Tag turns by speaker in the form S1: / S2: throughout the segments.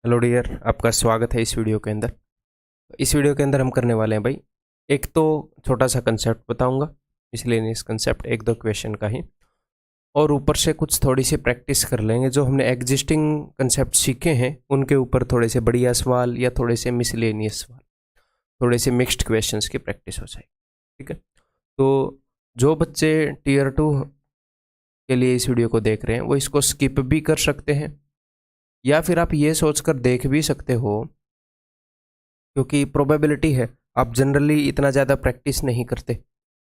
S1: Hello dear, आपका स्वागत है इस वीडियो के अंदर। इस वीडियो के अंदर हम करने वाले हैं भाई, एक तो छोटा सा कंसेप्ट बताऊंगा, इसलिए नहीं इस कंसेप्ट एक दो क्वेश्चन का ही, और ऊपर से कुछ थोड़ी सी प्रैक्टिस कर लेंगे। जो हमने एग्जिस्टिंग कंसेप्ट सीखे हैं उनके ऊपर थोड़े से बढ़िया सवाल या थोड़े से मिसलेनियस सवाल, थोड़े से मिक्स्ड क्वेश्चंस की प्रैक्टिस हो जाएगी। ठीक है, तो जो बच्चे टीयर 2 के लिए इस वीडियो को देख रहे हैं वो इसको स्किप भी कर सकते हैं, या फिर आप ये सोचकर देख भी सकते हो, क्योंकि प्रोबेबिलिटी है आप जनरली इतना ज़्यादा प्रैक्टिस नहीं करते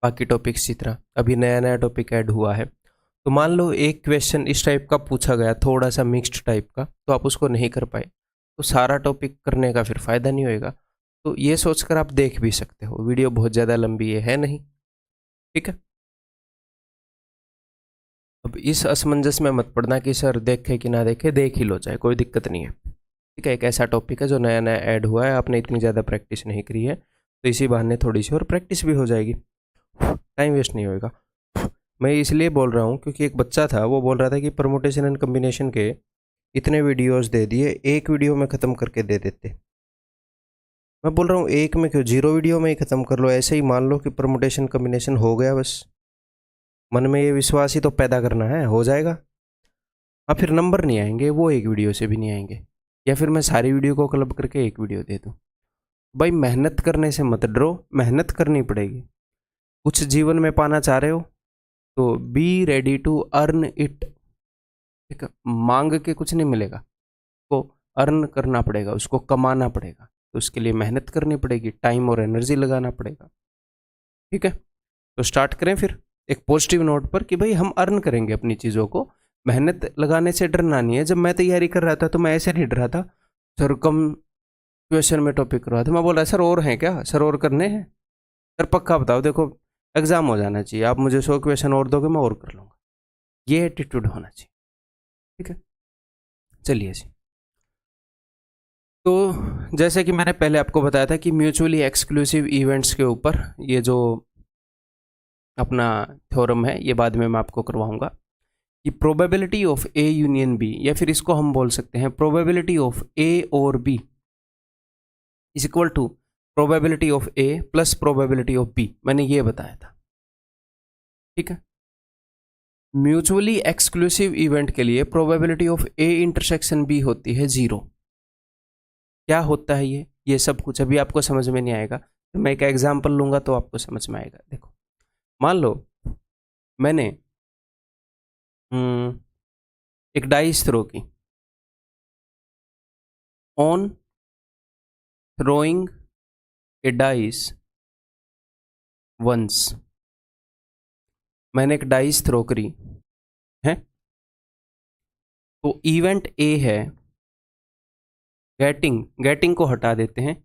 S1: बाकी टॉपिक्स की तरह। अभी नया नया टॉपिक ऐड हुआ है, तो मान लो एक क्वेश्चन इस टाइप का पूछा गया, थोड़ा सा मिक्स्ड टाइप का, तो आप उसको नहीं कर पाए, तो सारा टॉपिक करने का फिर फ़ायदा नहीं होएगा। तो ये सोचकर आप देख भी सकते हो, वीडियो बहुत ज़्यादा लंबी है नहीं। ठीक है, अब इस असमंजस में मत पड़ना कि सर देखे कि ना देखे, देख ही लो चाहे, कोई दिक्कत नहीं है। ठीक है, एक ऐसा टॉपिक है जो नया नया ऐड हुआ है, आपने इतनी ज़्यादा प्रैक्टिस नहीं करी है, तो इसी बहाने थोड़ी सी और प्रैक्टिस भी हो जाएगी, टाइम वेस्ट नहीं होएगा। मैं इसलिए बोल रहा हूँ क्योंकि एक बच्चा था, वो बोल रहा था कि परमुटेशन एंड कम्बिनेशन के इतने वीडियोस दे दिए, एक वीडियो में ख़त्म करके दे देते। मैं बोल रहा हूँ एक में क्यों, 0 वीडियो में ही ख़त्म कर लो। ऐसे ही मान लो कि परमुटेशन कम्बिनेशन हो गया, बस मन में ये विश्वास ही तो पैदा करना है, हो जाएगा। हाँ, फिर नंबर नहीं आएंगे, वो एक वीडियो से भी नहीं आएंगे, या फिर मैं सारी वीडियो को क्लब करके एक वीडियो दे दूँ। भाई मेहनत करने से मत डरो, मेहनत करनी पड़ेगी। कुछ जीवन में पाना चाह रहे हो तो be ready to earn it. ठीक है, मांग के कुछ नहीं मिलेगा, को अर्न करना पड़ेगा, उसको कमाना पड़ेगा, तो उसके लिए मेहनत करनी पड़ेगी, टाइम और एनर्जी लगाना पड़ेगा। ठीक है, तो स्टार्ट करें फिर एक पॉजिटिव नोट पर कि भाई हम अर्न करेंगे अपनी चीज़ों को, मेहनत लगाने से डरना नहीं है। जब मैं तैयारी कर रहा था तो मैं ऐसे नहीं डर रहा था सर कम क्वेश्चन में टॉपिक करवा था, मैं बोल रहा सर और हैं क्या, सर और करने हैं, सर पक्का बताओ, देखो एग्जाम हो जाना चाहिए, आप मुझे 100 क्वेश्चन और दोगे मैं और कर लूँगा, ये एटीट्यूड होना चाहिए। ठीक है, चलिए जी। तो जैसे कि मैंने पहले आपको बताया था कि म्यूचुअली एक्सक्लूसिव इवेंट्स के ऊपर ये जो अपना थ्योरम है ये बाद में मैं आपको करवाऊंगा कि probability of A union B, या फिर इसको हम बोल सकते हैं प्रोबेबिलिटी ऑफ ए और B is equal to probability of A plus probability of B, मैंने ये बताया था। ठीक है, म्यूचुअली एक्सक्लूसिव इवेंट के लिए probability of A intersection B होती है 0। क्या होता है ये सब कुछ अभी आपको समझ में नहीं आएगा, तो मैं एक एग्जांपल लूंगा तो आपको समझ में आएगा। देखो मान लो मैंने एक डाइस थ्रो की, on throwing a dice once, मैंने एक डाइस थ्रो करी है, तो इवेंट ए है गेटिंग को हटा देते हैं,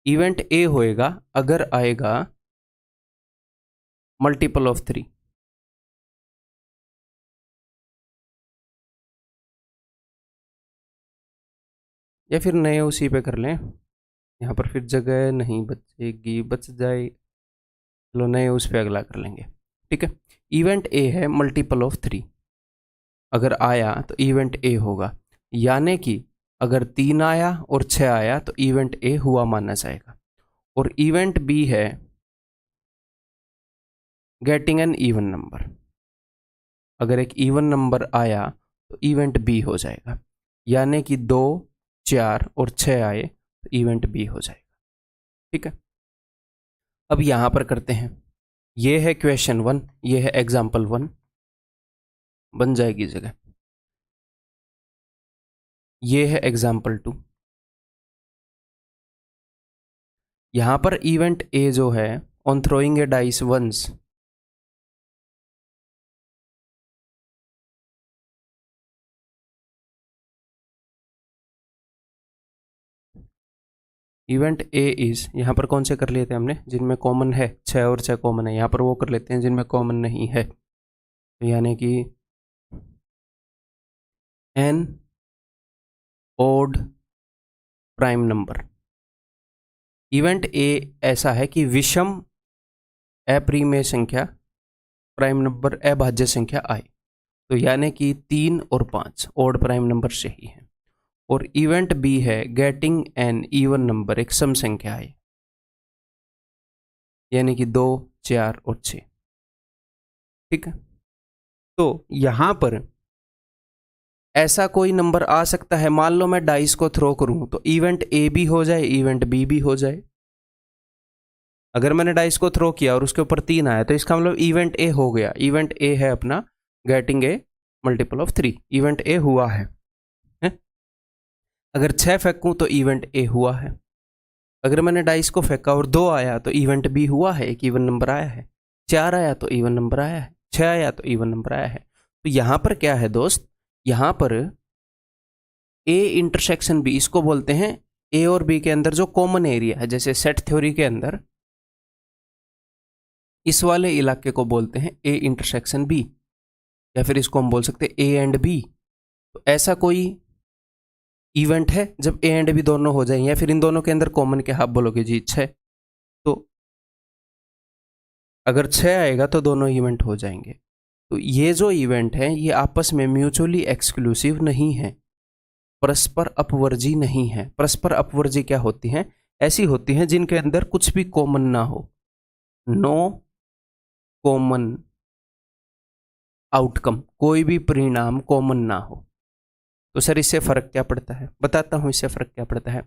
S1: इवेंट ए होएगा अगर आएगा मल्टीपल ऑफ 3। या फिर नए उसी पे कर लें, यहाँ पर फिर जगह नहीं बचेगी, बच जाए, चलो नए उस पे अगला कर लेंगे। ठीक है, इवेंट ए है मल्टीपल ऑफ 3, अगर आया तो इवेंट ए होगा, यानी कि अगर 3 आया और 6 आया तो इवेंट ए हुआ माना जाएगा। और इवेंट बी है गेटिंग एन इवन नंबर, अगर एक इवन नंबर आया तो इवेंट बी हो जाएगा, यानी कि 2, 4 और 6 आए तो इवेंट बी हो जाएगा। ठीक है, अब यहां पर करते हैं, ये है क्वेश्चन 1, ये है एग्जाम्पल 1, बन जाएगी जगह, ये है एग्जाम्पल 2। यहां पर इवेंट ए जो है on throwing a dice once, event A is, यहां पर कौन से कर लिए थे हमने, जिनमें कॉमन है 6 और 6 कॉमन है, यहां पर वो कर लेते हैं जिनमें कॉमन नहीं है, तो यानी कि an odd prime number. Event A ऐसा है कि विषम अप्रिमेय संख्या प्राइम नंबर अभाज्य संख्या आए, तो यानी कि 3 और 5 ओड प्राइम नंबर से ही है, और इवेंट बी है गेटिंग एन इवन नंबर, एक सम संख्या है, यानी कि 2, 4 और 6। ठीक है, तो यहां पर ऐसा कोई नंबर आ सकता है, मान लो मैं डाइस को थ्रो करूं तो इवेंट ए भी हो जाए, इवेंट बी भी हो जाए। अगर मैंने डाइस को थ्रो किया और उसके ऊपर 3 आया तो इसका मतलब इवेंट ए हो गया। इवेंट ए है अपना getting a multiple of 3, event A हुआ है? अगर 6 फेंकूं तो इवेंट ए हुआ है। अगर मैंने डाइस को फेंका और 2 आया तो इवेंट बी हुआ है, एक इवन नंबर आया है। 4 आया तो इवन नंबर आया है, 6 आया तो इवन नंबर आया है। तो यहां पर क्या है दोस्त, यहां पर ए इंटरसेक्शन बी, इसको बोलते हैं ए और बी के अंदर जो कॉमन एरिया है, जैसे सेट थ्योरी के अंदर इस वाले इलाके को बोलते हैं ए इंटरसेक्शन बी, या फिर इसको हम बोल सकते हैं ए एंड बी। तो ऐसा कोई इवेंट है जब ए एंड बी दोनों हो जाए, या फिर इन दोनों के अंदर कॉमन क्या, आप बोलोगे जी 6। तो अगर 6 आएगा तो दोनों इवेंट हो जाएंगे। तो ये जो इवेंट है ये आपस में म्यूचुअली एक्सक्लूसिव नहीं है, परस्पर अपवर्जी नहीं है। परस्पर अपवर्जी क्या होती हैं? ऐसी होती हैं जिनके अंदर कुछ भी कॉमन ना हो, नो कॉमन आउटकम, कोई भी परिणाम कॉमन ना हो। तो सर इससे फर्क क्या पड़ता है? बताता हूं इससे फर्क क्या पड़ता है।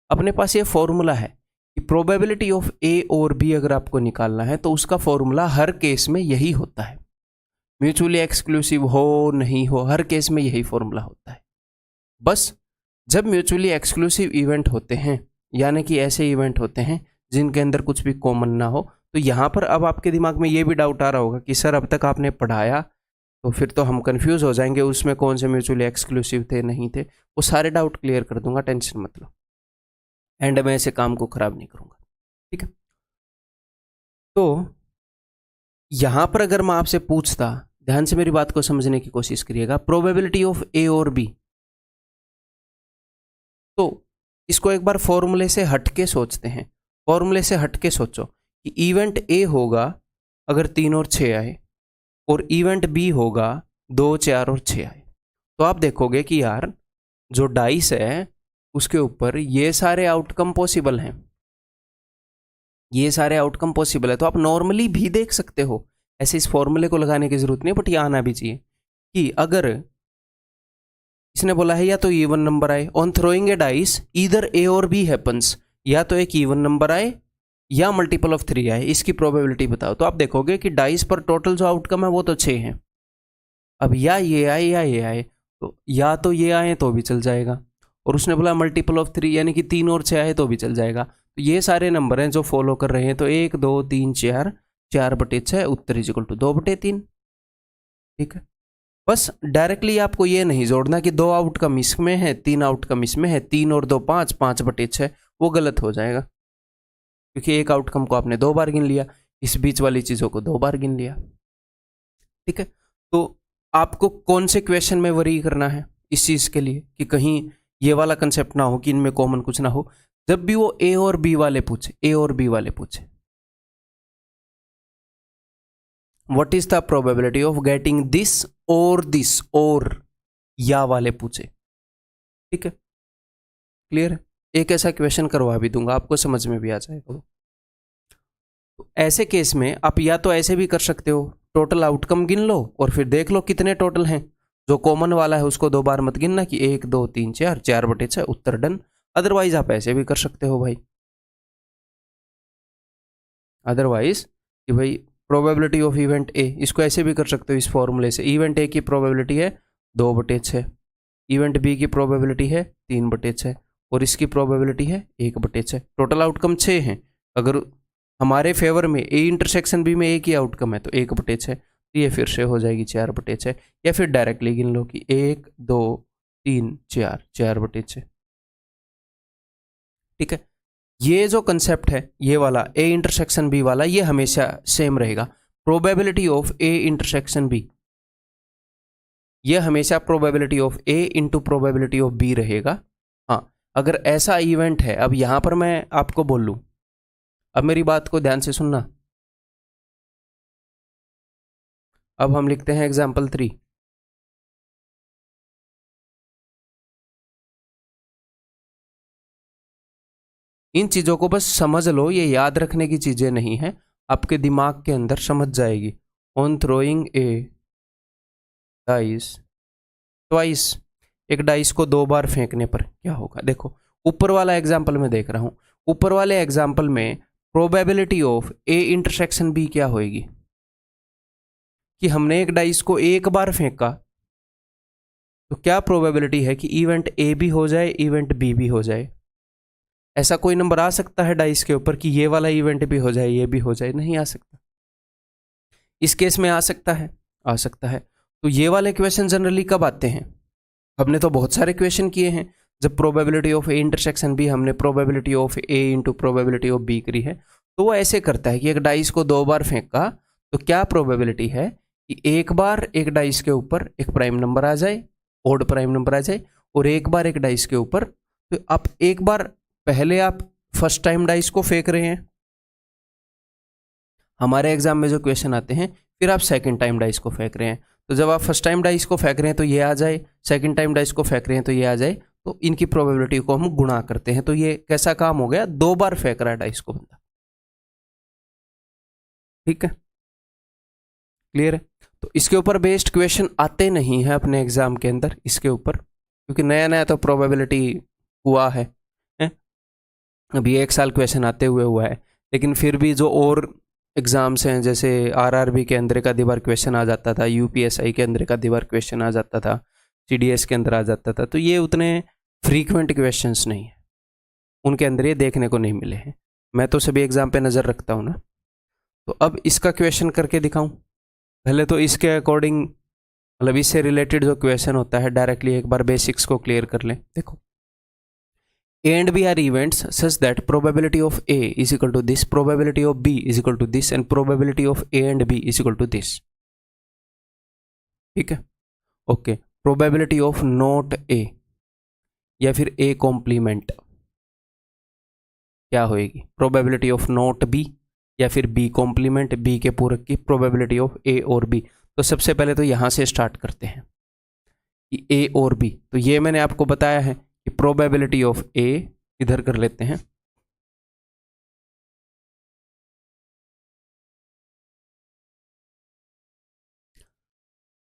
S1: अपने पास ये फॉर्मूला है कि प्रोबेबिलिटी ऑफ ए और बी अगर आपको निकालना है तो उसका फॉर्मूला हर केस में यही होता है, म्यूचुअली एक्सक्लूसिव हो नहीं हो, हर केस में यही फॉर्मूला होता है। बस जब म्यूचुअली एक्सक्लूसिव इवेंट होते हैं, यानी कि ऐसे इवेंट होते हैं जिनके अंदर कुछ भी कॉमन ना हो, तो यहां पर अब आपके दिमाग में ये भी डाउट आ रहा होगा कि सर अब तक आपने पढ़ाया तो फिर तो हम कंफ्यूज हो जाएंगे, उसमें कौन से म्यूचुअली एक्सक्लूसिव थे नहीं थे। वो सारे डाउट क्लियर कर दूंगा, टेंशन मत लो, एंड में ऐसे काम को खराब नहीं करूंगा। ठीक है, तो यहां पर अगर मैं आपसे पूछता, ध्यान से मेरी बात को समझने की कोशिश करिएगा, प्रोबेबिलिटी ऑफ ए और बी, तो इसको एक बार फॉर्मूले से हटके सोचते हैं। फॉर्मूले से हटके सोचो कि इवेंट ए होगा अगर 3 और 6 आए, और इवेंट बी होगा 2, 4 और 6 आए। तो आप देखोगे कि यार जो डाइस है उसके ऊपर ये सारे आउटकम पॉसिबल हैं, ये सारे आउटकम पॉसिबल है। तो आप नॉर्मली भी देख सकते हो, ऐसे इस फॉर्मूले को लगाने की जरूरत नहीं, बट ये आना भी चाहिए कि अगर इसने बोला है या तो इवन नंबर आए, on throwing a dice either A और बी हैपन्स, या तो एक इवन नंबर आए या मल्टीपल ऑफ 3 आए, इसकी प्रोबेबिलिटी बताओ। तो आप देखोगे कि डाइस पर टोटल जो आउटकम है वो तो 6 है। अब या ये आए या ये आए, तो या तो ये आए तो भी चल जाएगा, और उसने बोला मल्टीपल ऑफ 3 यानी कि 3 और 6 आए तो भी चल जाएगा। तो ये सारे नंबर हैं जो फॉलो कर रहे हैं, तो 1, 2, 3, 4, 4/6, उत्तर इज इक्वल टू 2/3। ठीक है, बस डायरेक्टली आपको ये नहीं जोड़ना कि 2 आउटकम इसमें है, 3 आउटकम इसमें है, 3 और 2 5, 5/6, वो गलत हो जाएगा, क्योंकि एक आउटकम को आपने 2 बार गिन लिया, इस बीच वाली चीज़ों को 2 बार गिन लिया। ठीक है, तो आपको कौन से क्वेश्चन में वरी करना है इस चीज़ के लिए कि कहीं ये वाला कंसेप्ट ना हो कि इनमें कॉमन कुछ ना हो। जब भी वो ए और बी वाले पूछे, ए और बी वाले पूछे, what is the probability of getting this और या वाले पूछे। ठीक है, क्लियर है? एक ऐसा क्वेश्चन करवा भी दूंगा, आपको समझ में भी आ जाएगा वो। तो ऐसे केस में आप या तो ऐसे भी कर सकते हो, टोटल आउटकम गिन लो और फिर देख लो कितने टोटल हैं। जो कॉमन वाला है उसको 2 बार मत गिनना कि 1, 2, 3, 4, 4/6, उत्तर डन। अदरवाइज आप ऐसे भी कर सकते हो भाई, अदरवाइज कि भाई प्रोबेबिलिटी ऑफ इवेंट ए, इसको ऐसे भी कर सकते हो इस फॉर्मूले से। इवेंट ए की प्रोबेबिलिटी है 2/6, इवेंट बी की प्रोबेबिलिटी है 3/6, और इसकी प्रोबेबिलिटी है 1/6। टोटल आउटकम 6 हैं। अगर हमारे फेवर में ए इंटरसेक्शन बी में एक ही आउटकम है तो 1/6, तो ये फिर से हो जाएगी 4/6, या फिर डायरेक्टली गिन लो कि 1, 2, 3, 4, 4/6। ठीक है, ये जो कंसेप्ट है ये वाला ए इंटरसेक्शन बी वाला, ये हमेशा सेम रहेगा। Probability of A intersection B, ये हमेशा probability of A into probability of B रहेगा। हाँ, अगर ऐसा इवेंट है, अब यहां पर मैं आपको बोल लूं, अब मेरी बात को ध्यान से सुनना। अब हम लिखते हैं एग्जाम्पल 3। इन चीज़ों को बस समझ लो, ये याद रखने की चीज़ें नहीं है, आपके दिमाग के अंदर समझ जाएगी। On throwing a dice twice, एक डाइस को 2 बार फेंकने पर क्या होगा। देखो ऊपर वाला एग्जाम्पल में देख रहा हूँ, ऊपर वाले एग्जाम्पल में probability of A intersection B क्या होगी कि हमने एक डाइस को एक बार फेंका, तो क्या प्रोबेबिलिटी है कि इवेंट ए भी हो जाए, इवेंट बी भी हो जाए। ऐसा कोई नंबर आ सकता है डाइस के ऊपर कि ये वाला इवेंट भी हो जाए, ये भी हो जाए? नहीं आ सकता। इस केस में आ सकता है, आ सकता है। तो ये वाले क्वेश्चन जनरली कब आते हैं? हमने तो बहुत सारे क्वेश्चन किए हैं जब probability of A intersection B, हमने probability of A into probability of B करी है। तो वो ऐसे करता है कि एक डाइस को 2 बार फेंका, तो क्या प्रोबेबिलिटी है कि एक बार एक डाइस के ऊपर एक प्राइम नंबर आ जाए, ओड प्राइम नंबर आ जाए, और एक बार एक डाइस के ऊपर, तो आप एक बार पहले आप फर्स्ट टाइम डाइस को फेंक रहे हैं, हमारे एग्जाम में जो क्वेश्चन आते हैं, फिर आप सेकंड टाइम डाइस को फेंक रहे हैं। तो जब आप फर्स्ट टाइम डाइस को फेंक रहे हैं तो ये आ जाए, सेकंड टाइम डाइस को फेंक रहे हैं तो ये आ जाए, तो इनकी प्रोबेबिलिटी को हम गुणा करते हैं। तो ये कैसा काम हो गया? 2 बार फेंक रहा है डाइस को बंदा। ठीक है, क्लियर है? तो इसके ऊपर बेस्ड क्वेश्चन आते नहीं है अपने एग्जाम के अंदर इसके ऊपर, क्योंकि नया नया तो प्रोबेबिलिटी हुआ है, अभी 1 साल क्वेश्चन आते हुए हुआ है। लेकिन फिर भी जो और एग्ज़ाम्स हैं, जैसे आरआरबी के अंदर का बार क्वेश्चन आ जाता था, यूपीएसआई के अंदर का बार क्वेश्चन आ जाता था, सीडीएस के अंदर आ जाता था, तो ये उतने फ्रीक्वेंट क्वेश्चंस नहीं है, उनके अंदर ये देखने को नहीं मिले हैं। मैं तो सभी एग्ज़ाम पे नज़र रखता हूँ ना। तो अब इसका क्वेश्चन करके दिखाऊँ? पहले तो इसके अकॉर्डिंग, मतलब इससे रिलेटेड जो क्वेश्चन होता है, डायरेक्टली एक बार बेसिक्स को क्लियर कर लें। देखो, A and B are events such that probability of A is equal to this, probability of B is equal to this, and probability of A and B is equal to this. ठीक है, okay. Probability of not A या फिर A complement क्या होएगी? Probability of not B या फिर B complement, B के पूरक की प्रोबेबिलिटी ऑफ A और B। तो सबसे पहले तो यहाँ से स्टार्ट करते हैं कि A और B। तो ये मैंने आपको बताया है कि प्रोबेबिलिटी ऑफ A इधर कर लेते हैं,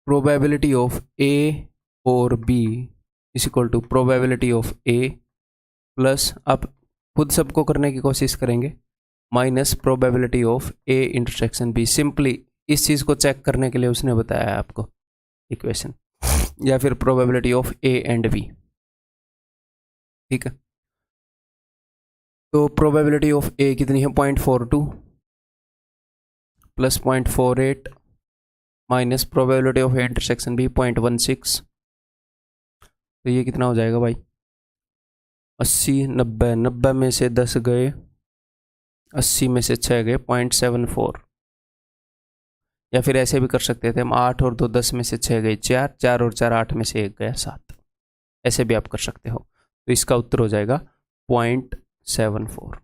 S1: प्रोबेबिलिटी ऑफ A और B is equal to probability of A plus, आप खुद सबको करने की कोशिश करेंगे, minus probability of A intersection B। Simply इस चीज़ को चेक करने के लिए उसने बताया है आपको इक्वेशन, या फिर probability of A and B। ठीक है, तो प्रोबेबिलिटी ऑफ A कितनी है? 0.42 plus 0.48 minus probability of A intersection B 0.16। तो ये कितना हो जाएगा भाई? 80, 90, 90 में से 10 गए, 80 में से 6 गए, 0.74। या फिर ऐसे भी कर सकते थे हम, 8 और 2 10 में से 6 गए 4, 4 और 4 8 में से 1 गया 7। ऐसे भी आप कर सकते हो। तो इसका उत्तर हो जाएगा 0.74।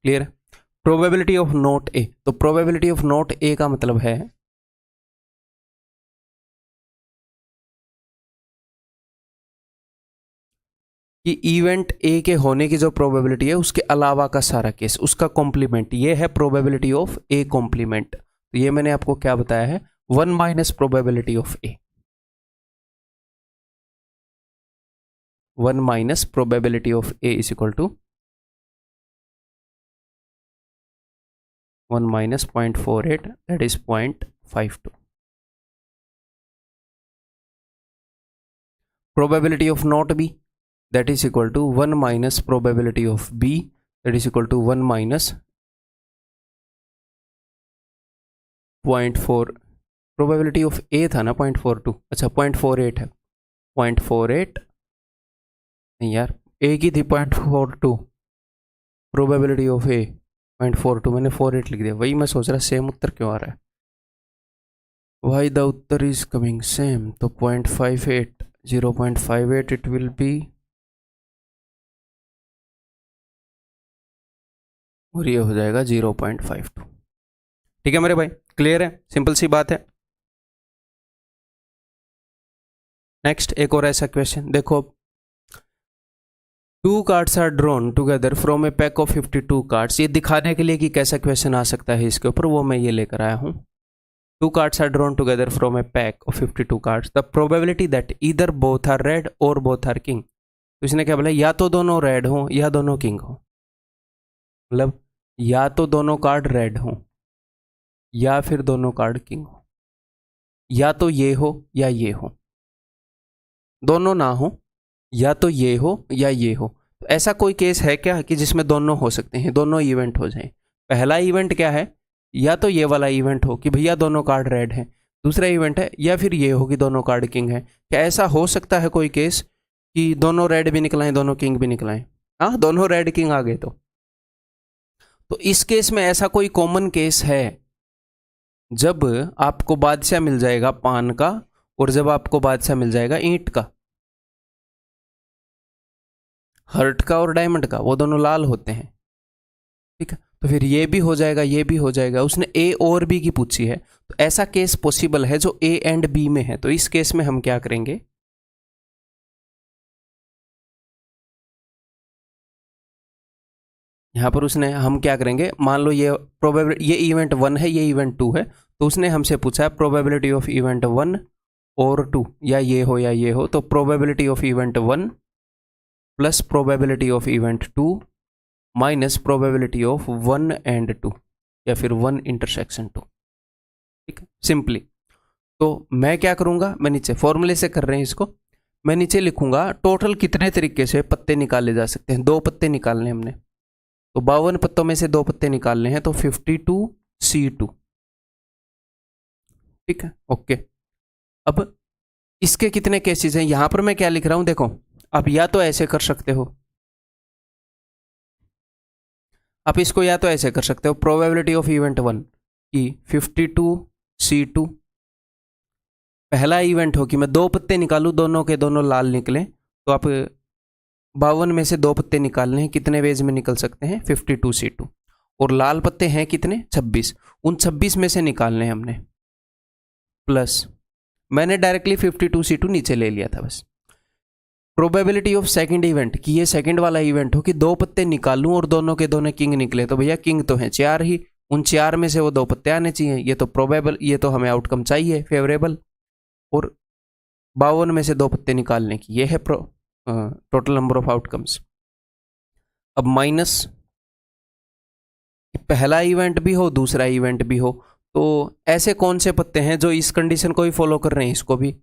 S1: क्लियर है? प्रोबेबिलिटी ऑफ नॉट ए, तो प्रोबेबिलिटी ऑफ नॉट ए का मतलब है कि इवेंट ए के होने की जो प्रोबेबिलिटी है उसके अलावा का सारा केस, उसका कॉम्प्लीमेंट, ये है प्रोबेबिलिटी ऑफ ए कॉम्प्लीमेंट। तो ये मैंने आपको क्या बताया है? 1 minus probability of A, 1 minus probability of A is equal to 1 minus 0.48, that is 0.52। Probability of not B, that is equal to 1 minus probability of B, that is equal to 1 minus 0.4, probability of A था ना 0.42, अच्छा 0.48 है, 0.48 नहीं यार, A की थी 0.42, probability of A 0.42, मैंने 48 लिख दिया, वही मैं सोच रहा सेम उत्तर क्यों आ रहा है। Why the Uttar is coming same? तो 0.58, 0.58 it will be, और ये हो जाएगा 0.52। ठीक है मेरे भाई, क्लियर है? सिंपल सी बात है। नेक्स्ट एक और ऐसा क्वेश्चन देखो, 2 cards are drawn together from a pack of 52 cards. ये दिखाने के लिए कि कैसा क्वेश्चन आ सकता है इसके ऊपर, वो मैं ये लेकर आया हूँ। 2 cards are drawn together from a pack of 52 cards, the probability that either both are red और बोथ आर किंग। तो इसने क्या बोला, या तो दोनों रेड हो या दोनों किंग हो। मतलब या तो दोनों कार्ड रेड हो या फिर दोनों कार्ड किंग हो, या तो ये हो या ये हो, दोनों ना हो, या तो ये हो या ये हो। तो ऐसा कोई केस है क्या कि जिसमें दोनों हो सकते हैं, दोनों इवेंट हो जाएं? पहला इवेंट क्या है, या तो ये वाला इवेंट हो कि भैया दोनों कार्ड रेड हैं, दूसरा इवेंट है या फिर ये हो कि दोनों कार्ड किंग है। क्या ऐसा हो सकता है कोई केस कि दोनों रेड भी निकलाएं दोनों किंग भी निकलाएं? हाँ, दोनों रेड किंग आ गए तो इस केस में ऐसा कोई कॉमन केस है जब आपको बादशाह मिल जाएगा पान का और जब आपको बादशाह मिल जाएगा ईंट का, हर्ट का और डायमंड का, वो दोनों लाल होते हैं। ठीक है, तो फिर ये भी हो जाएगा ये भी हो जाएगा। उसने ए और बी की पूछी है, तो ऐसा केस पॉसिबल है जो ए एंड बी में है। तो इस केस में हम क्या करेंगे, यहां पर उसने हम क्या करेंगे, मान लो ये प्रोबेबिलिटी, ये इवेंट 1 है ये इवेंट 2 है, तो उसने हमसे पूछा है प्रोबेबिलिटी ऑफ इवेंट 1 और 2, या ये हो या ये हो। तो probability of event 1 plus probability of event 2 minus probability of 1 and 2, या फिर 1 इंटरसेक्शन 2। ठीक है, सिंपली। तो मैं क्या करूंगा, मैं नीचे फॉर्मूले से कर रहे हैं इसको, मैं नीचे लिखूंगा टोटल कितने तरीके से पत्ते निकाले जा सकते हैं। 2 पत्ते निकालने हमने, तो 52 पत्तों में से 2 पत्ते निकालने हैं, तो 52C2। ठीक है, ओके। अब इसके कितने केसेस हैं, यहां पर मैं क्या लिख रहा हूं देखो, अब या तो ऐसे कर सकते हो, आप इसको या तो ऐसे कर सकते हो, प्रोबेबिलिटी ऑफ इवेंट 1 की 52C2, पहला इवेंट हो कि मैं 2 पत्ते निकालूं दोनों के दोनों लाल निकले, तो आप 52 में से 2 पत्ते निकालने हैं, कितने वेज में निकल सकते हैं, 52C2। और लाल पत्ते हैं कितने, 26, उन 26 में से निकालने हैं हमने, प्लस मैंने डायरेक्टली 52C2 नीचे ले लिया था बस। प्रोबेबिलिटी ऑफ सेकंड इवेंट कि ये सेकंड वाला इवेंट हो कि 2 पत्ते निकालूं और दोनों के दोनों किंग निकले, तो भैया किंग तो हैं 4 ही, उन 4 में से वो 2 पत्ते आने चाहिए, ये तो प्रोबेबल, ये तो हमें आउटकम चाहिए फेवरेबल। और 52 में से 2 पत्ते निकालने की, ये है टोटल नंबर ऑफ आउटकम्स। अब माइनस पहला इवेंट भी हो दूसरा इवेंट भी हो, तो ऐसे कौन से पत्ते हैं जो इस कंडीशन को भी फॉलो कर रहे हैं, इसको भी,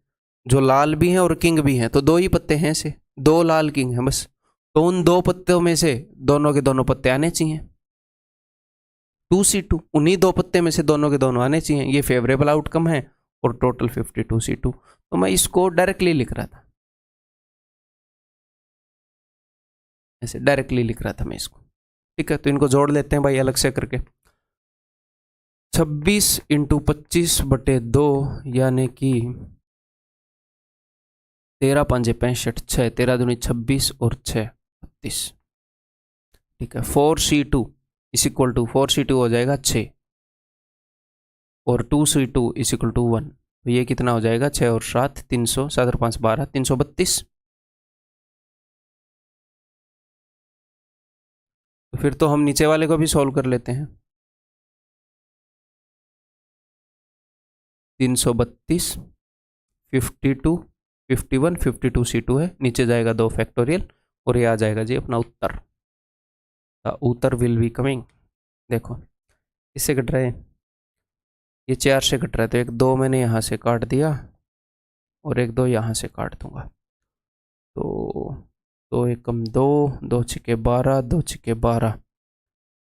S1: जो लाल भी हैं और किंग भी हैं, तो 2 ही पत्ते हैं ऐसे, 2 लाल किंग हैं बस। तो उन 2 पत्तों में से दोनों के दोनों पत्ते आने चाहिए, 2C2, उन्हीं 2 पत्ते में से दोनों के दोनों आने चाहिए, ये फेवरेबल आउटकम है, और टोटल 52C2। तो मैं इसको डायरेक्टली लिख रहा था, ऐसे डायरेक्टली लिख रहा था मैं इसको। ठीक है, तो इनको जोड़ लेते हैं भाई अलग से करके। 26 × 25/2 यानी कि 13 × 5 = 65, 6 13 दूनी 26 और 6 32। ठीक है, 4C2 = 4C2 हो जाएगा 6 और 2C2 = 1, तो ये कितना हो जाएगा, 6 और 7 300, 7 और 5 12, 332। तो फिर तो हम नीचे वाले को भी सॉल्व कर लेते हैं। 332 52 51 52C2 है, नीचे जाएगा 2 फैक्टोरियल और ये आ जाएगा जी अपना उत्तर। उत्तर विल बी कमिंग। देखो इससे कट रहे हैं, ये 4 से कट रहा है, तो एक 2 मैंने यहाँ से काट दिया और एक 2 यहाँ से काट दूंगा, तो 2 एकम 2, 2 छिके 12, 2 छिके 12,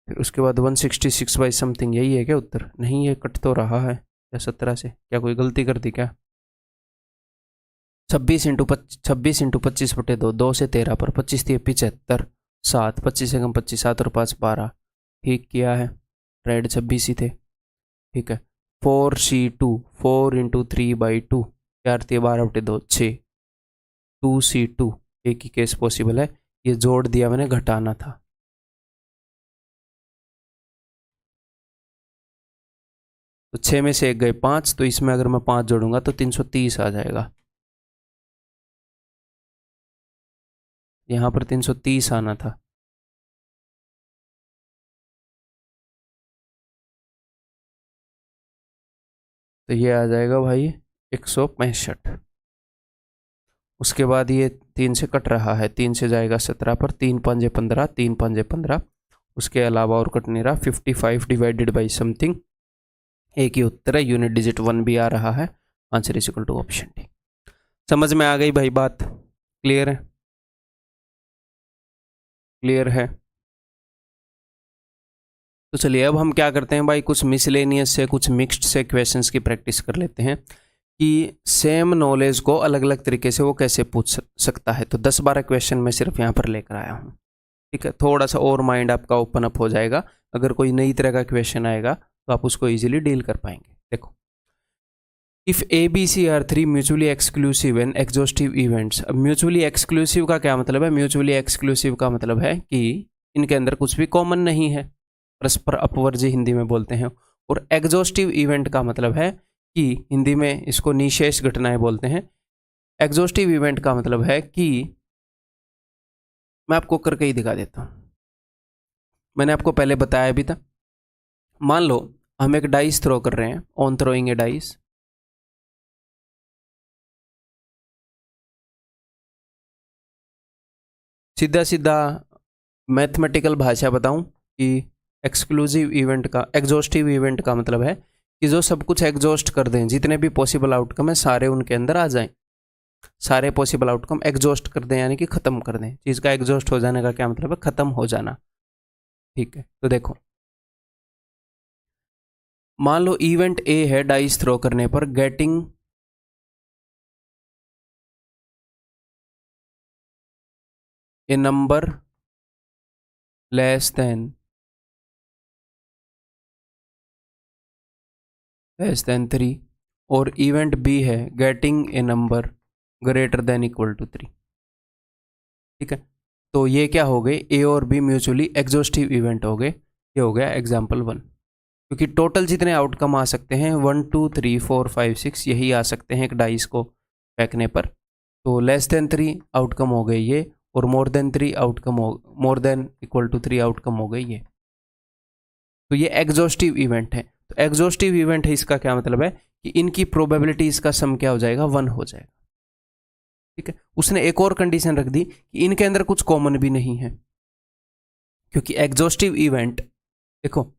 S1: फिर उसके बाद 166 समथिंग, यही है क्या उत्तर? नहीं, ये कट तो रहा है या 17 से, क्या कोई गलती कर दी क्या? 26 × 25/2, 2 से 13 पर 25 × 75, 7 25 एकम 25, 7 और 5 12, ठीक किया है, रेड 26 ही थे। ठीक है, 4C2 4 × 3/2, 4 × 12/2 6, 2C2 एक ही केस पॉसिबल है, ये जोड़ दिया मैंने, घटाना था। तो 6 में से 1 गए 5, तो इसमें अगर मैं 5 जोड़ूंगा तो 330 आ जाएगा। यहाँ पर 330 आना था। तो ये आ जाएगा भाई 165। उसके बाद ये 3 से कट रहा है, 3 से जाएगा 17 पर, 3 पंजे 15, 3 पंजे 15। उसके अलावा और कट नहीं रहा। 55 डिवाइडेड बाई समथिंग, एक ही उत्तर है, यूनिट डिजिट 1 भी आ रहा है। Answer is equal to option D. समझ में आ गई भाई बात? क्लियर है? क्लियर है? तो चलिए अब हम क्या करते हैं भाई, कुछ मिसलेनियस से, कुछ मिक्स्ड से क्वेश्चंस की प्रैक्टिस कर लेते हैं कि सेम नॉलेज को अलग अलग तरीके से वो कैसे पूछ सकता है। तो 10-12 क्वेश्चन मैं सिर्फ यहाँ पर लेकर आया हूँ, ठीक है। थोड़ा सा और माइंड आपका ओपन अप हो जाएगा। अगर कोई नई तरह का क्वेश्चन आएगा तो आप उसको इजीली डील कर पाएंगे। देखो, if A B C are 3 mutually exclusive and exhaustive events. अब म्यूचुअली एक्सक्लूसिव का क्या मतलब है? म्यूचुअली एक्सक्लूसिव का मतलब है कि इनके अंदर कुछ भी कॉमन नहीं है, परस्पर अपवर्जी हिंदी में बोलते हैं। और एग्जॉस्टिव इवेंट का मतलब है कि हिंदी में इसको निशेष घटनाएं बोलते हैं। एग्जॉस्टिव इवेंट का मतलब है कि मैं आपको करके ही दिखा देता हूं। मैंने आपको पहले बताया भी था। मान लो हम एक डाइस थ्रो कर रहे हैं, ऑन थ्रोइंग ए डाइस। सीधा सीधा मैथमेटिकल भाषा बताऊं कि एक्सक्लूसिव इवेंट का, एग्जॉस्टिव इवेंट का मतलब है कि जो सब कुछ एग्जॉस्ट कर दें, जितने भी पॉसिबल आउटकम है सारे उनके अंदर आ जाएं। सारे पॉसिबल आउटकम एग्जॉस्ट कर दें, यानी कि खत्म कर दें। चीज़ का एग्जॉस्ट हो जाने का क्या मतलब है? खत्म हो जाना, ठीक है। तो देखो, मान लो इवेंट ए है, डाइस थ्रो करने पर getting a number less than 3, और इवेंट बी है getting a number greater than equal to 3, ठीक है। तो ये क्या हो गए? ए और बी म्यूचुअली एग्जॉस्टिव इवेंट हो गए। ये हो गया एग्जाम्पल 1। क्योंकि टोटल जितने आउटकम आ सकते हैं 1 2 3 4 5 6 यही आ सकते हैं एक डाइस को फेंकने पर। तो लेस देन 3 आउटकम हो गए ये, और मोर देन 3 आउटकम हो, more than equal to 3 outcome हो गए ये। तो ये एग्जॉस्टिव इवेंट है। तो एग्जॉस्टिव इवेंट है, इसका क्या मतलब है कि इनकी प्रोबेबिलिटी, इसका सम क्या हो जाएगा? 1 हो जाएगा, ठीक है। उसने एक और कंडीशन रख दी कि इनके अंदर कुछ कॉमन भी नहीं है, क्योंकि एग्जॉस्टिव इवेंट, देखो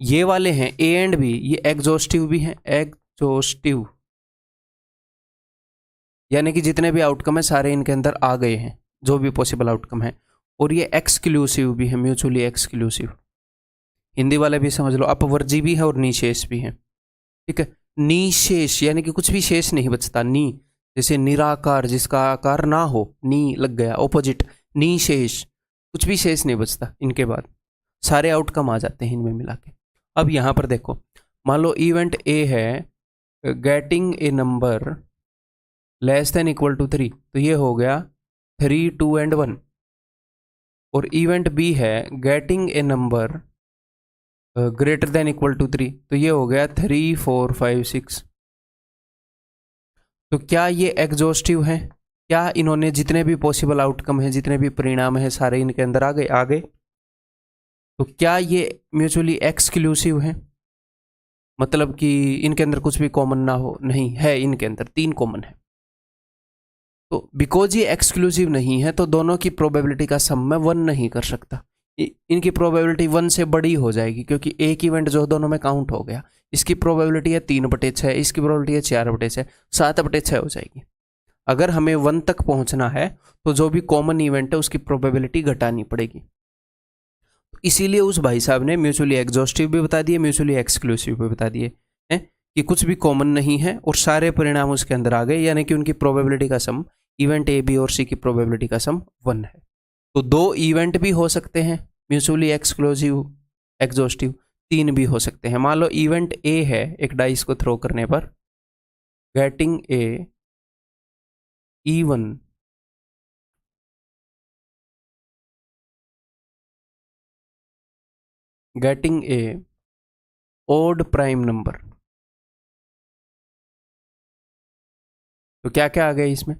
S1: ये वाले हैं ए एंड बी, ये एग्जॉस्टिव भी हैं। एग्जॉस्टिव यानी कि जितने भी आउटकम है सारे इनके अंदर आ गए हैं, जो भी पॉसिबल आउटकम है। और ये एक्सक्लूसिव भी है, म्यूचुअली एक्सक्लूसिव। हिंदी वाले भी समझ लो, अपवर्जी भी है और निशेष भी है, ठीक है। निशेष यानी कि कुछ भी शेष नहीं बचता। नी जैसे निराकार, जिसका आकार ना हो, नी लग गया, ऑपोजिट निशेष, कुछ भी शेष नहीं बचता। इनके बाद सारे आउटकम आ जाते हैं इनमें मिला के। अब यहां पर देखो, मान लो इवेंट ए है getting a number less than equal to 3, तो ये हो गया 3 2 एंड 1। और इवेंट बी है getting a number greater than equal to 3, तो ये हो गया 3 4 5 6। तो क्या ये एग्जॉस्टिव है? क्या इन्होंने जितने भी पॉसिबल आउटकम है, जितने भी परिणाम है, सारे इनके अंदर आ गए? तो क्या ये म्यूचुअली एक्सक्लूसिव है? मतलब कि इनके अंदर कुछ भी कॉमन ना हो? नहीं है, इनके अंदर 3 कॉमन है। तो बिकॉज ये एक्सक्लूसिव नहीं है, तो दोनों की प्रोबेबिलिटी का सम मैं 1 नहीं कर सकता। इनकी प्रोबेबिलिटी 1 से बड़ी हो जाएगी, क्योंकि एक इवेंट जो दोनों में काउंट हो गया। इसकी प्रोबेबिलिटी है 3/6, इसकी प्रोबेबिलिटी है 4/6, 7/6 हो जाएगी। अगर हमें 1 तक पहुंचना है तो जो भी कॉमन इवेंट है उसकी प्रोबेबिलिटी घटानी पड़ेगी। इसीलिए उस भाई साहब ने म्यूचुअली एग्जॉस्टिव भी बता दिए, म्यूचुअली एक्सक्लूसिव भी बता दिए हैं कि कुछ भी कॉमन नहीं है और सारे परिणाम उसके अंदर आ गए, यानी कि उनकी प्रोबेबिलिटी का सम, इवेंट ए बी और सी की प्रोबेबिलिटी का सम 1 है। तो 2 इवेंट भी हो सकते हैं म्यूचुअली एक्सक्लूसिव एग्जॉस्टिव, 3 भी हो सकते हैं। मान लो इवेंट ए है एक डाइस को थ्रो करने पर getting a E1 getting a odd prime number. तो क्या क्या आ गया इसमें?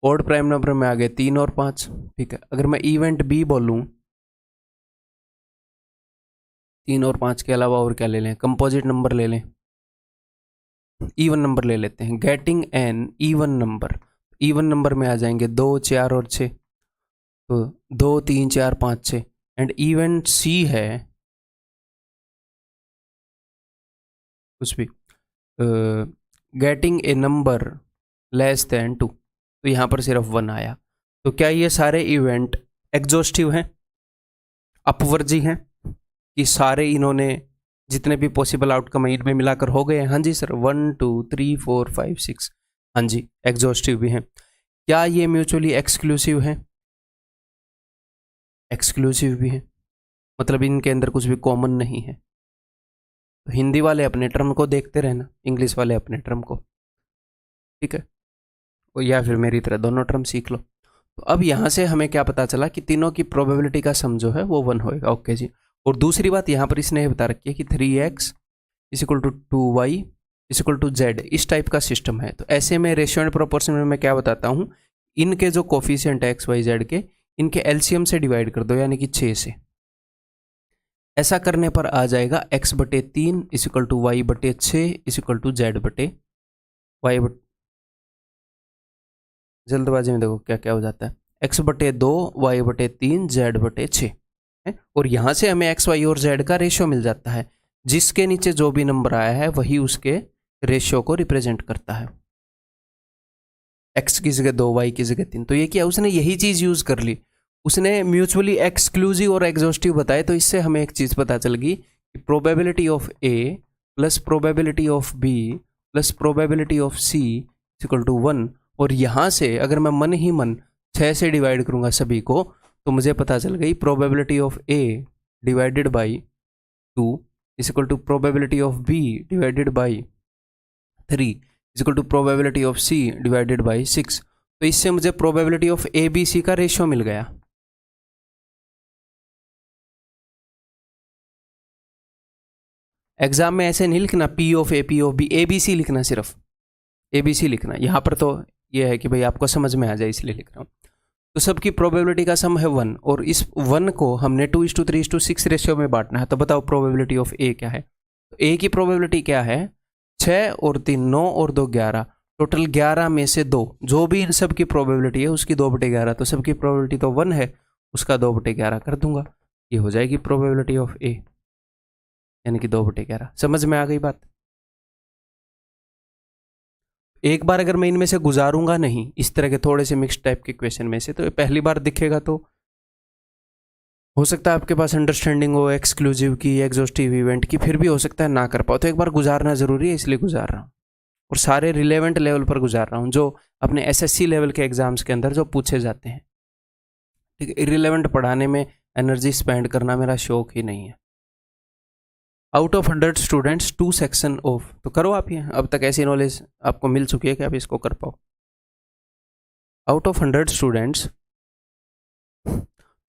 S1: ऑड प्राइम नंबर में आ गए 3 और 5। ठीक है, अगर मैं इवेंट बी बोलूँ, 3 और 5 के अलावा और क्या ले लें, कंपोजिट नंबर ले लें, इवन नंबर ले लेते हैं। Getting an even number, even number में आ जाएंगे 2, 4 और 6, तो 2, 3, 4, 5, 6। एंड इवेंट सी है कुछ भी, getting a number less then 2, तो यहाँ पर सिर्फ 1 आया। तो क्या ये सारे इवेंट एग्जॉस्टिव हैं, अपवर्जी हैं, कि सारे इन्होंने जितने भी पॉसिबल आउटकम इनमें मिलाकर हो गए हैं? हाँ जी सर, 1, 2, 3, 4, 5, 6, हाँ जी एग्जॉस्टिव भी हैं। क्या ये म्यूचुअली एक्सक्लूसिव हैं? एक्सक्लूसिव भी हैं, मतलब इनके अंदर कुछ भी कॉमन नहीं है। तो हिंदी वाले अपने टर्म को देखते रहना, इंग्लिश वाले अपने टर्म को, ठीक है, या फिर मेरी तरह दोनों टर्म सीख लो। तो अब यहाँ से हमें क्या पता चला कि तीनों की प्रोबेबिलिटी का सम जो है वो 1 होएगा। ओके जी। और दूसरी बात यहाँ पर इसने बता रखी है कि 3x = 2y = z, इस टाइप का सिस्टम है। तो ऐसे में रेशियो एंड प्रोपोर्शन में मैं क्या बताता हूँ, इनके जो कोफिशिएंट है x, y, z के, इनके एलसीएम से डिवाइड कर दो, यानी कि 6 से। ऐसा करने पर आ जाएगा x/3 = y/6 = z/y। जल्दबाजी में देखो क्या क्या हो जाता है, x/2 y/3 z/6 है। और यहाँ से हमें x, y और z का रेशियो मिल जाता है, जिसके नीचे जो भी नंबर आया है वही उसके रेशियो को रिप्रेजेंट करता है। x की जगह 2, y की जगह 3। तो ये क्या, उसने यही चीज़ यूज़ कर ली, उसने म्यूचुअली एक्सक्लूसिव और एग्जॉस्टिव बताए। तो इससे हमें एक चीज़ पता चल गई कि probability of A plus probability of B plus probability of C = 1। और यहाँ से अगर मैं मन ही मन 6 से डिवाइड करूँगा सभी को, तो मुझे पता चल गई probability of A divided by 2 = probability of B divided by 3 = probability of C divided by 6। तो इससे मुझे probability of A, B, C का रेशियो मिल गया। एग्जाम में ऐसे नहीं लिखना P of A, P of B, ABC लिखना, सिर्फ ABC लिखना। यहाँ पर तो ये है कि भाई आपको समझ में आ जाए इसलिए लिख रहा हूँ। तो सबकी प्रोबेबिलिटी का सम है 1, और इस 1 को हमने 2:3:6 रेशियो में बांटना है। तो बताओ प्रोबेबिलिटी ऑफ A क्या है? तो A की प्रोबेबिलिटी क्या है, 6 और 3 9 और 2 11, टोटल 11 में से 2, जो भी इन सब की प्रोबेबिलिटी है उसकी 2/11। तो सबकी प्रोबेबिलिटी तो 1 है, उसका 2/11 कर दूंगा, ये हो जाएगी प्रोबेबिलिटी ऑफ A, यानी कि 2/11। समझ में आ गई बात? एक बार अगर मैं इनमें से गुजारूंगा नहीं, इस तरह के थोड़े से मिक्स टाइप के क्वेश्चन में से, तो पहली बार दिखेगा तो हो सकता है आपके पास अंडरस्टैंडिंग हो एक्सक्लूसिव की, एग्जॉस्टिव इवेंट की, फिर भी हो सकता है ना कर पाओ। तो एक बार गुजारना जरूरी है, इसलिए गुजार रहा हूँ, और सारे रिलेवेंट लेवल पर गुजार रहा हूँ, जो अपने एसएससी लेवल के एग्जाम्स के अंदर जो पूछे जाते हैं। ठीक है, इरिलेवेंट पढ़ाने में एनर्जी स्पेंड करना मेरा शौक ही नहीं है। Out of 100 students 2 section of, तो करो आप ये, अब तक ऐसी नॉलेज आपको मिल चुकी है कि आप इसको कर पाओ। Out of 100 students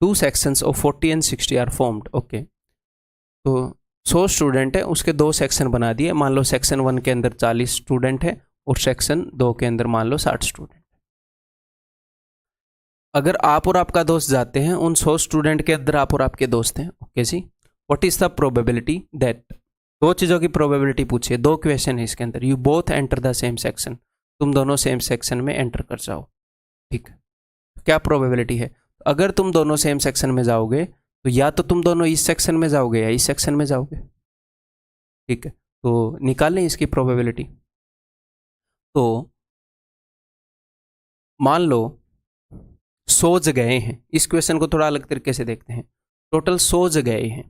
S1: 2 sections of 40 and 60 are formed. Okay, तो 100 स्टूडेंट है, उसके 2 सेक्शन बना दिए। मान लो सेक्शन 1 के अंदर 40 स्टूडेंट है और सेक्शन 2 के अंदर मान लो 60 स्टूडेंट। अगर आप और आपका दोस्त जाते हैं, उन 100 स्टूडेंट के अंदर आप और आपके दोस्त हैं। ओके जी, what is the probability that, 2 चीज़ों की प्रोबेबिलिटी पूछी है, 2 क्वेश्चन है इसके अंदर। You both enter the same section, तुम दोनों सेम सेक्शन में एंटर कर जाओ। ठीक है, क्या प्रोबेबिलिटी है? अगर तुम दोनों सेम सेक्शन में जाओगे तो या तो तुम दोनों इस सेक्शन में जाओगे या इस सेक्शन में जाओगे। ठीक है, तो निकालें इसकी प्रोबेबिलिटी। तो मान लो 100 जगहें हैं, इस क्वेश्चन को थोड़ा अलग तरीके से देखते हैं। टोटल 100 जगहें हैं,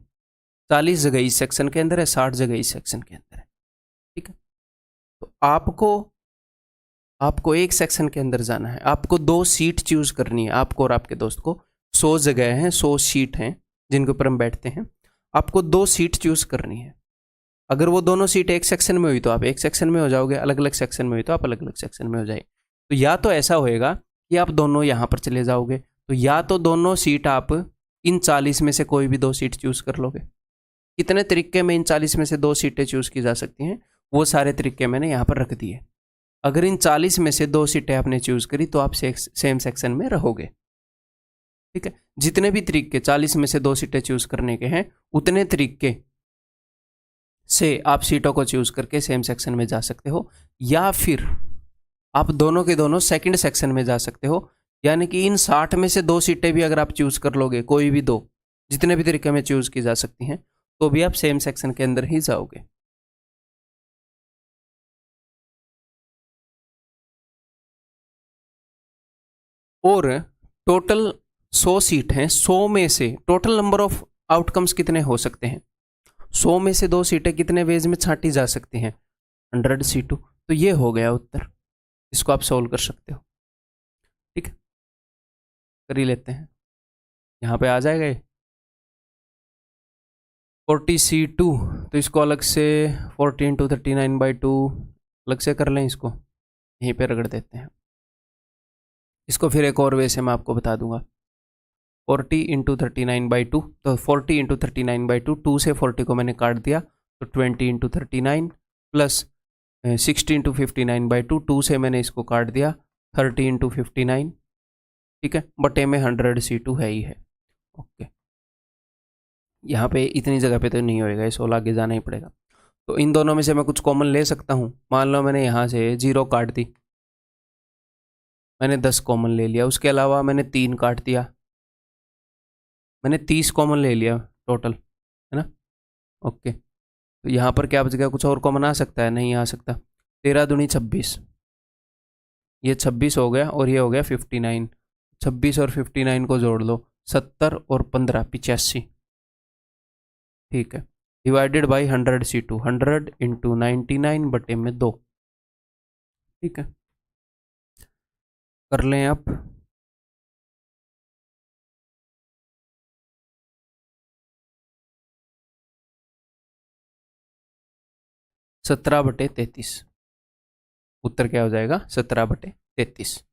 S1: 40 जगह इस सेक्शन के अंदर है, 60 जगह इस सेक्शन के अंदर है। ठीक है, तो आपको एक सेक्शन के अंदर जाना है, आपको 2 सीट चूज करनी है, आपको और आपके दोस्त को। 100 जगह हैं, 100 सीट हैं जिनके ऊपर हम बैठते हैं, आपको 2 सीट चूज करनी है। अगर वो दोनों सीट एक सेक्शन में हुई तो आप एक सेक्शन में हो जाओगे, अलग अलग सेक्शन में हुई तो आप अलग अलग सेक्शन में हो जाए। तो या तो ऐसा होएगा कि आप दोनों यहाँ पर चले जाओगे, तो या तो दोनों सीट आप इन 40 में से कोई भी 2 सीट चूज कर लोगे। कितने तरीके में इन 40 में से 2 सीटें चूज की जा सकती हैं, वो सारे तरीके मैंने यहाँ पर रख दिए। अगर इन 40 में से 2 सीटें आपने चूज करी तो आप सेम सेक्शन में रहोगे। ठीक है, जितने भी तरीके 40 में से 2 सीटें चूज करने के हैं उतने तरीके से आप सीटों को चूज करके सेम सेक्शन में जा सकते हो, या फिर आप दोनों के दोनों सेकंड सेक्शन में जा सकते हो। यानी कि इन 60 में से 2 सीटें भी अगर आप चूज कर लोगे, कोई भी 2, जितने भी तरीके में चूज की जा सकती हैं, तो भी आप सेम सेक्शन के अंदर ही जाओगे। और टोटल 100 सीट हैं, 100 में से टोटल नंबर ऑफ आउटकम्स कितने हो सकते हैं? 100 में से 2 सीटें कितने वेज में छांटी जा सकती हैं? 100 C2। तो ये हो गया उत्तर, इसको आप सोल्व कर सकते हो। ठीक है, कर ही लेते हैं। यहाँ पे आ जाएगा ये 40C2, तो इसको अलग से 40 × 39/2 अलग से कर लें, इसको यहीं पे रगड़ देते हैं। इसको फिर एक और वे से मैं आपको बता दूंगा। 40 × 39/2, तो 40 × 39/2, 2 से 40 को मैंने काट दिया तो 20 × 39 प्लस 60 × 59/2, 2 से मैंने इसको काट दिया 30 × 59। ठीक है, बटे में 100 C2 है ही है। ओके, यहाँ पे इतनी जगह पे तो नहीं होएगा, ये 16 आगे जाना ही पड़ेगा। तो इन दोनों में से मैं कुछ कॉमन ले सकता हूँ। मान लो मैंने यहाँ से 0 काट दी, मैंने 10 कॉमन ले लिया। उसके अलावा मैंने 3 काट दिया, मैंने 30 कॉमन ले लिया टोटल, है ना। ओके, तो यहाँ पर क्या बच गया? कुछ और कॉमन आ सकता है? नहीं आ सकता। 13 दूनी 26, ये 26 हो गया और ये हो गया 59। 26 और 59 को जोड़ लो, 70 और 15 85। ठीक है, डिवाइडेड बाई 100 C2, 100 × 99 बटे में 2। ठीक है, कर लें आप। सत्रह बटे 33, उत्तर क्या हो जाएगा? 17/33।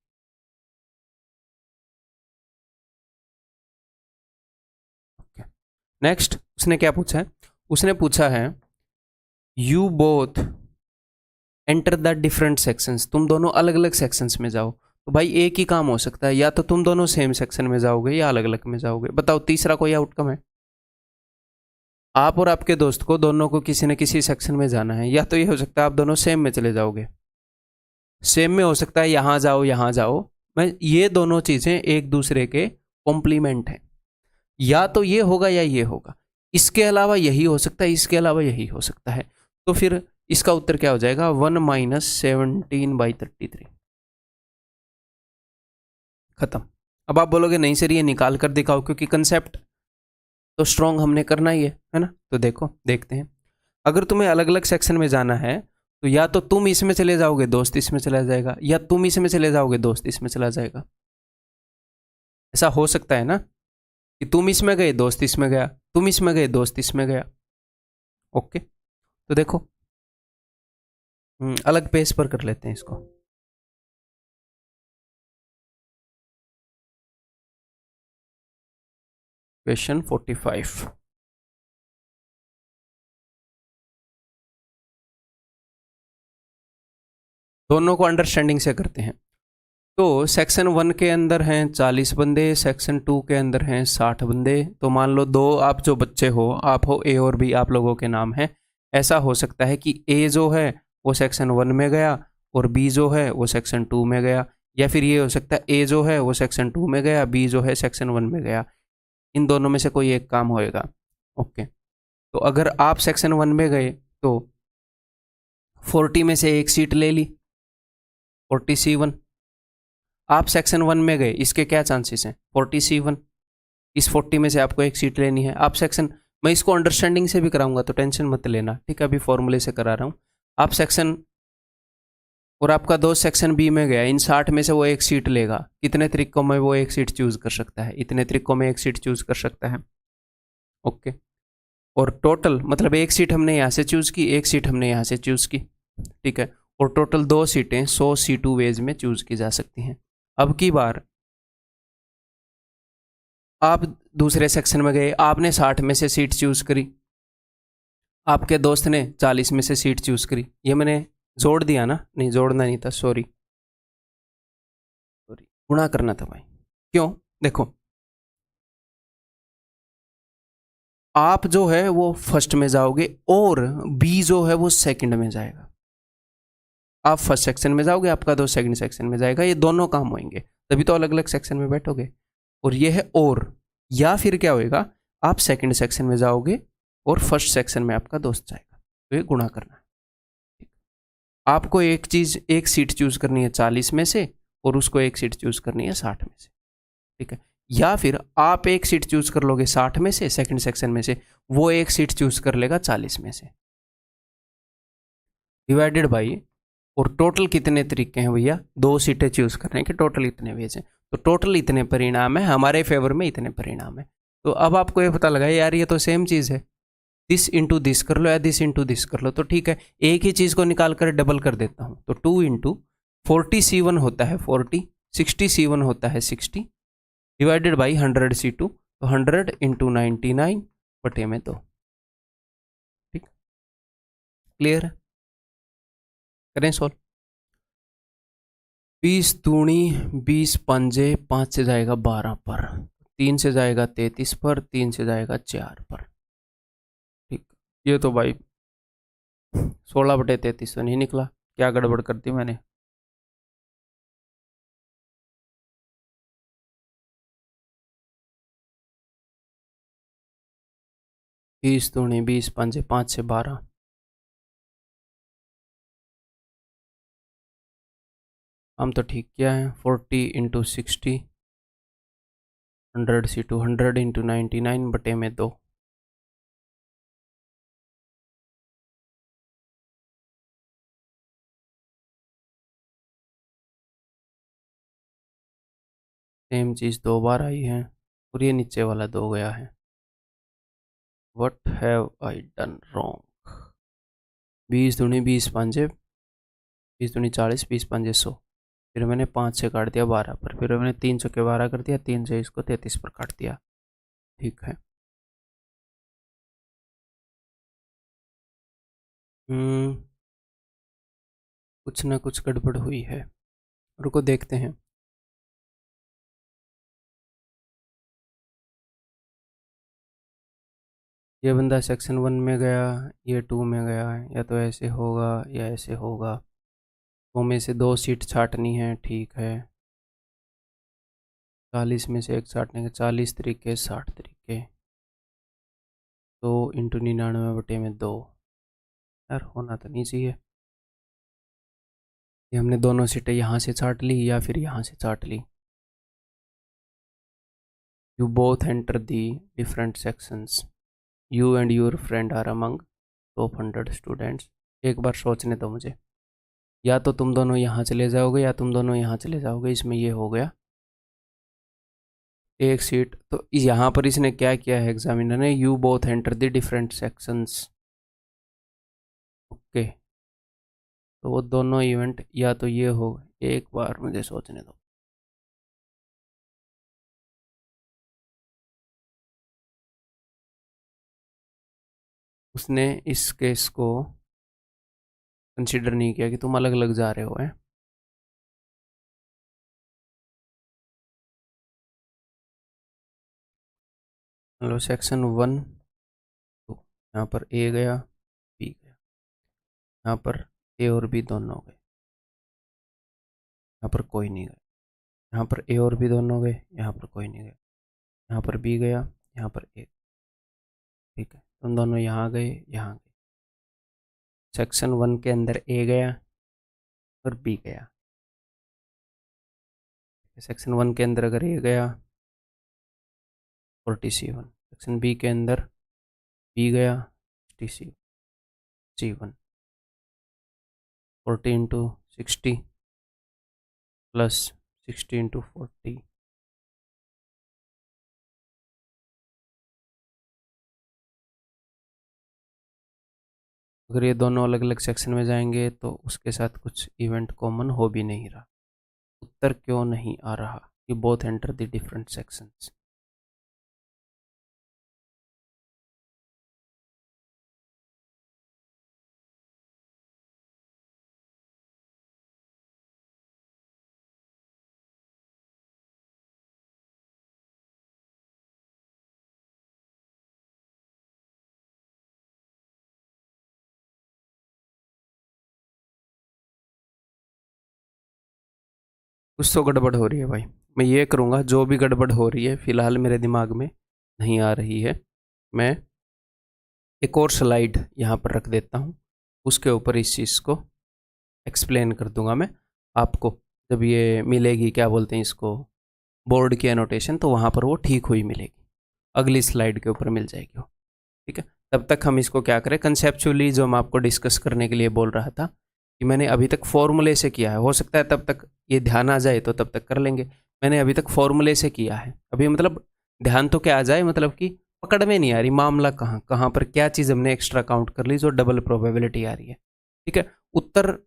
S1: नेक्स्ट उसने क्या पूछा है? उसने पूछा है you both enter the different sections, तुम दोनों अलग अलग सेक्शंस में जाओ। तो भाई एक ही काम हो सकता है, या तो तुम दोनों सेम सेक्शन में जाओगे या अलग अलग में जाओगे। बताओ तीसरा कोई आउटकम है? आप और आपके दोस्त को दोनों को किसी न किसी सेक्शन में जाना है, या तो ये हो सकता है आप दोनों सेम में चले जाओगे, सेम में हो सकता है यहाँ जाओ यहाँ जाओ। मैं ये दोनों चीजें एक दूसरे के कॉम्प्लीमेंट हैं, या तो ये होगा या ये होगा, इसके अलावा यही हो सकता है, इसके अलावा यही हो सकता है। तो फिर इसका उत्तर क्या हो जाएगा? 1 - 17/33। खत्म। अब आप बोलोगे नहीं सर ये निकाल कर दिखाओ, क्योंकि कंसेप्ट तो स्ट्रॉन्ग हमने करना ही है ना। तो देखो, देखते हैं। अगर तुम्हें अलग अलग सेक्शन में जाना है तो या तो तुम इसमें चले जाओगे, दोस्त इसमें चला जाएगा, या तुम इसमें चले जाओगे, दोस्त इसमें चला जाएगा। ऐसा हो सकता है ना कि तुम इसमें गए, दोस्त इसमें गया, तुम इसमें गए, दोस्त इसमें गया। ओके, तो देखो अलग पेज पर कर लेते हैं इसको। क्वेश्चन 45। दोनों को अंडरस्टैंडिंग से करते हैं। तो सेक्शन 1 के अंदर हैं 40 बंदे, सेक्शन 2 के अंदर हैं 60 बंदे। तो मान लो दो आप जो बच्चे हो, आप हो ए और बी, आप लोगों के नाम हैं। ऐसा हो सकता है कि ए जो है वो सेक्शन 1 में गया और बी जो है वो सेक्शन 2 में गया, या फिर ये हो सकता है ए जो है वो सेक्शन 2 में गया, बी जो है सेक्शन 1 में गया। इन दोनों में से कोई एक काम होएगा। ओके, तो अगर आप सेक्शन 1 में गए तो 40 में से एक सीट ले ली, 40C1। आप सेक्शन 1 में गए, इसके क्या चांसेस हैं? 40C1। इस 40 में से आपको एक सीट लेनी है। आप सेक्शन, मैं इसको अंडरस्टैंडिंग से भी कराऊंगा तो टेंशन मत लेना, ठीक है, अभी फॉर्मूले से करा रहा हूँ। आप सेक्शन, और आपका दोस्त सेक्शन बी में गया, इन 60 में से वो एक सीट लेगा। कितने तरीकों में वो एक सीट चूज कर सकता है? इतने तरीकों में एक सीट चूज कर सकता है। ओके, और टोटल मतलब एक सीट हमने यहाँ से चूज की, एक सीट हमने यहाँ से चूज की, ठीक है, और टोटल 2 सीटें 100 C2 वेज में चूज की जा सकती हैं। अब की बार आप दूसरे सेक्शन में गए, आपने 60 में से सीट चूज करी, आपके दोस्त ने 40 में से सीट चूज करी। ये मैंने जोड़ दिया ना, नहीं जोड़ना नहीं था, सॉरी सॉरी, गुणा करना था भाई। क्यों, देखो आप जो है वो फर्स्ट में जाओगे और बी जो है वो सेकंड में जाएगा। आप फर्स्ट सेक्शन में जाओगे, आपका तो सेकंड सेक्शन में जाएगा, ये दोनों काम होंगे, तभी तो अलग अलग सेक्शन में बैठोगे। और ये है और, या फिर क्या होएगा, आप सेकंड सेक्शन में जाओगे और फर्स्ट सेक्शन में आपका दोस्त जाएगा, तो ये गुणा करना है। आपको एक चीज, एक सीट चूज करनी है 40 में से और उसको एक सीट चूज करनी है 60 में से, ठीक है। या फिर आप एक सीट चूज कर लोगे 60 में से सेकंड सेक्शन में से, वो एक सीट चूज कर लेगा 40 में से, डिवाइडेड बाई, और टोटल कितने तरीके हैं भैया, 2 सीटें चूज करने के टोटल इतने वेज हैं, तो टोटल इतने परिणाम है, हमारे फेवर में इतने परिणाम है। तो अब आपको ये पता लगा यार ये तो सेम चीज है, दिस इंटू दिस कर लो या दिस इंटू दिस कर लो, तो ठीक है, एक ही चीज को निकाल कर डबल कर देता हूं, तो 2 इंटू 40C1 होता है 40, 60C1 होता है 60, डिवाइडेड बाई 100C2, तो 100 इंटू 99 बटे में 2। ठीक, क्लियर है, करें सॉल्व। 20 दूनी 20 पंजे, 5 से जाएगा 12 पर, 3 से जाएगा 33 पर, 3 से जाएगा 4 पर। ठीक, ये तो भाई 16/33 तो नहीं निकला, क्या गड़बड़ कर दी मैंने। बीस दूनी 20 पंजे 5 से 12, हम तो ठीक किया है। 40 इंटू 60, 100C2, 100 इंटू 99 बटे में 2। सेम चीज़ 2 बार आई है और ये नीचे वाला 2 गया है। What have I done wrong. 20 दूनी 20 पंजे, 20 दूनी 40, 20 पंजे 100, फिर मैंने 5 से काट दिया 12 पर, फिर मैंने 3 चौके 12 कर दिया, 3 से इसको 33 पर काट दिया। ठीक है, कुछ ना कुछ गड़बड़ हुई है, रुको देखते हैं। ये बंदा सेक्शन 1 में गया, ये 2 में गया, या तो ऐसे होगा या ऐसे होगा, तो में से 2 सीट छाटनी है, ठीक है। 40 में से एक छाटने के 40 तरीके, 60 तरीके, 2 इंटू 99 बटे में 2, यार होना तो नहीं चाहिए। ये हमने दोनों सीटें यहाँ से छाट ली या फिर यहाँ से छाट ली। You both enter the different sections, you and your friend are among top 100 students. एक बार सोचने दो मुझे, या तो तुम दोनों यहाँ चले जाओगे या तुम दोनों यहाँ चले जाओगे, इसमें ये हो गया एक सीट। तो यहाँ पर इसने क्या किया है एग्जामिनर ने, you both enter the different sections, okay. तो वो दोनों इवेंट या तो ये हो, एक बार मुझे सोचने दो। उसने इस केस को कंसिडर नहीं किया कि तुम अलग अलग जा रहे हो, हैं। हेलो सेक्शन 1 2, यहाँ पर ए गया, बी गया, यहाँ पर ए और बी दोनों गए, यहाँ पर कोई नहीं गया, यहाँ पर ए और बी दोनों गए, यहाँ पर कोई नहीं गया, यहाँ पर बी गया, यहाँ पर ए, ठीक है। तुम दोनों यहाँ गए, यहाँ गए। सेक्शन 1 के अंदर ए गया और बी गया, सेक्शन 1 के अंदर अगर ए गया 40C1, सेक्शन बी के अंदर बी गया 60C1, 40 इंटू 60 प्लस 60 इंटू 40, अगर ये दोनों अलग अलग सेक्शन में जाएंगे तो उसके साथ कुछ इवेंट कॉमन हो भी नहीं रहा। उत्तर क्यों नहीं आ रहा, ये both enter the different sections. कुछ तो गड़बड़ हो रही है भाई। मैं ये करूँगा, जो भी गड़बड़ हो रही है फ़िलहाल मेरे दिमाग में नहीं आ रही है, मैं एक और स्लाइड यहाँ पर रख देता हूँ, उसके ऊपर इस चीज़ को एक्सप्लेन कर दूंगा मैं आपको। जब ये मिलेगी, क्या बोलते हैं इसको, बोर्ड की एनोटेशन, तो वहाँ पर वो ठीक हुई मिलेगी, अगली स्लाइड के ऊपर मिल जाएगी वो। ठीक है, तब तक हम इसको क्या करें, कंसेप्चुअली जो मैं आपको डिस्कस करने के लिए बोल रहा था कि मैंने अभी तक फॉर्मूले से किया है, हो सकता है तब तक ये ध्यान आ जाए तो तब तक कर लेंगे। मैंने अभी तक फॉर्मूले से किया है, अभी मतलब ध्यान तो क्या आ जाए, मतलब कि पकड़ में नहीं आ रही मामला कहाँ कहाँ पर क्या चीज़ हमने एक्स्ट्रा काउंट कर ली जो डबल प्रोबेबिलिटी आ रही है। ठीक है, उत्तर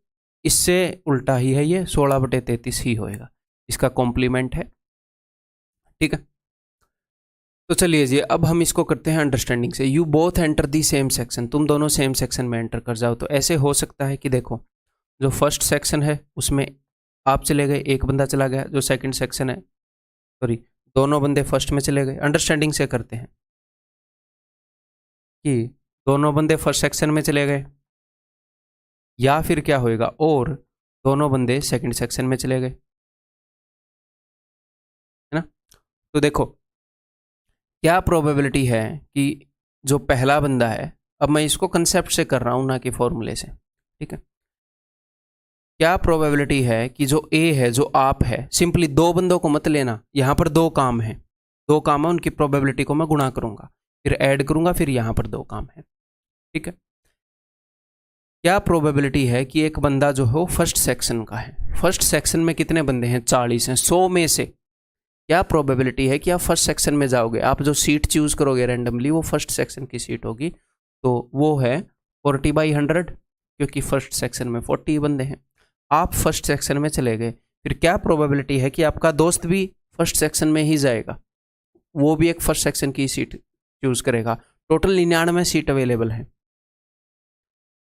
S1: इससे उल्टा ही है, ये 16/33 ही होएगा, इसका कॉम्प्लीमेंट है। ठीक है, तो चलिए जी, अब हम इसको करते हैं अंडरस्टैंडिंग से। You both enter the same section, तुम दोनों सेम सेक्शन में एंटर कर जाओ। तो ऐसे हो सकता है कि देखो, जो फर्स्ट सेक्शन है उसमें आप चले गए, एक बंदा चला गया। जो सेकंड सेक्शन है, सॉरी, दोनों बंदे फर्स्ट में चले गए। अंडरस्टैंडिंग से करते हैं कि दोनों बंदे फर्स्ट सेक्शन में चले गए, या फिर क्या होएगा, और दोनों बंदे सेकंड सेक्शन में चले गए, है ना। तो देखो क्या प्रोबेबिलिटी है कि जो पहला बंदा है, अब मैं इसको कंसेप्ट से कर रहा हूं ना कि फॉर्मूले से। ठीक है, क्या प्रोबेबिलिटी है कि जो ए है, जो आप है, सिंपली दो बंदों को मत लेना, यहां पर दो काम है, दो काम है, उनकी प्रोबेबिलिटी को मैं गुणा करूंगा, फिर ऐड करूंगा, फिर यहां पर दो काम है। ठीक है, क्या प्रोबेबिलिटी है कि एक बंदा जो है फर्स्ट सेक्शन का है। फर्स्ट सेक्शन में कितने बंदे हैं, 40 हैं, 100 में से क्या प्रोबेबिलिटी है कि आप फर्स्ट सेक्शन में जाओगे। आप जो सीट चूज करोगे रैंडमली, वो फर्स्ट सेक्शन की सीट होगी, तो वो है 40/100, क्योंकि फर्स्ट सेक्शन में 40 बंदे हैं। आप फर्स्ट सेक्शन में चले गए, फिर क्या प्रोबेबिलिटी है कि आपका दोस्त भी फर्स्ट सेक्शन में ही जाएगा, वो भी एक फर्स्ट सेक्शन की सीट चूज करेगा। टोटल 99 सीट अवेलेबल है,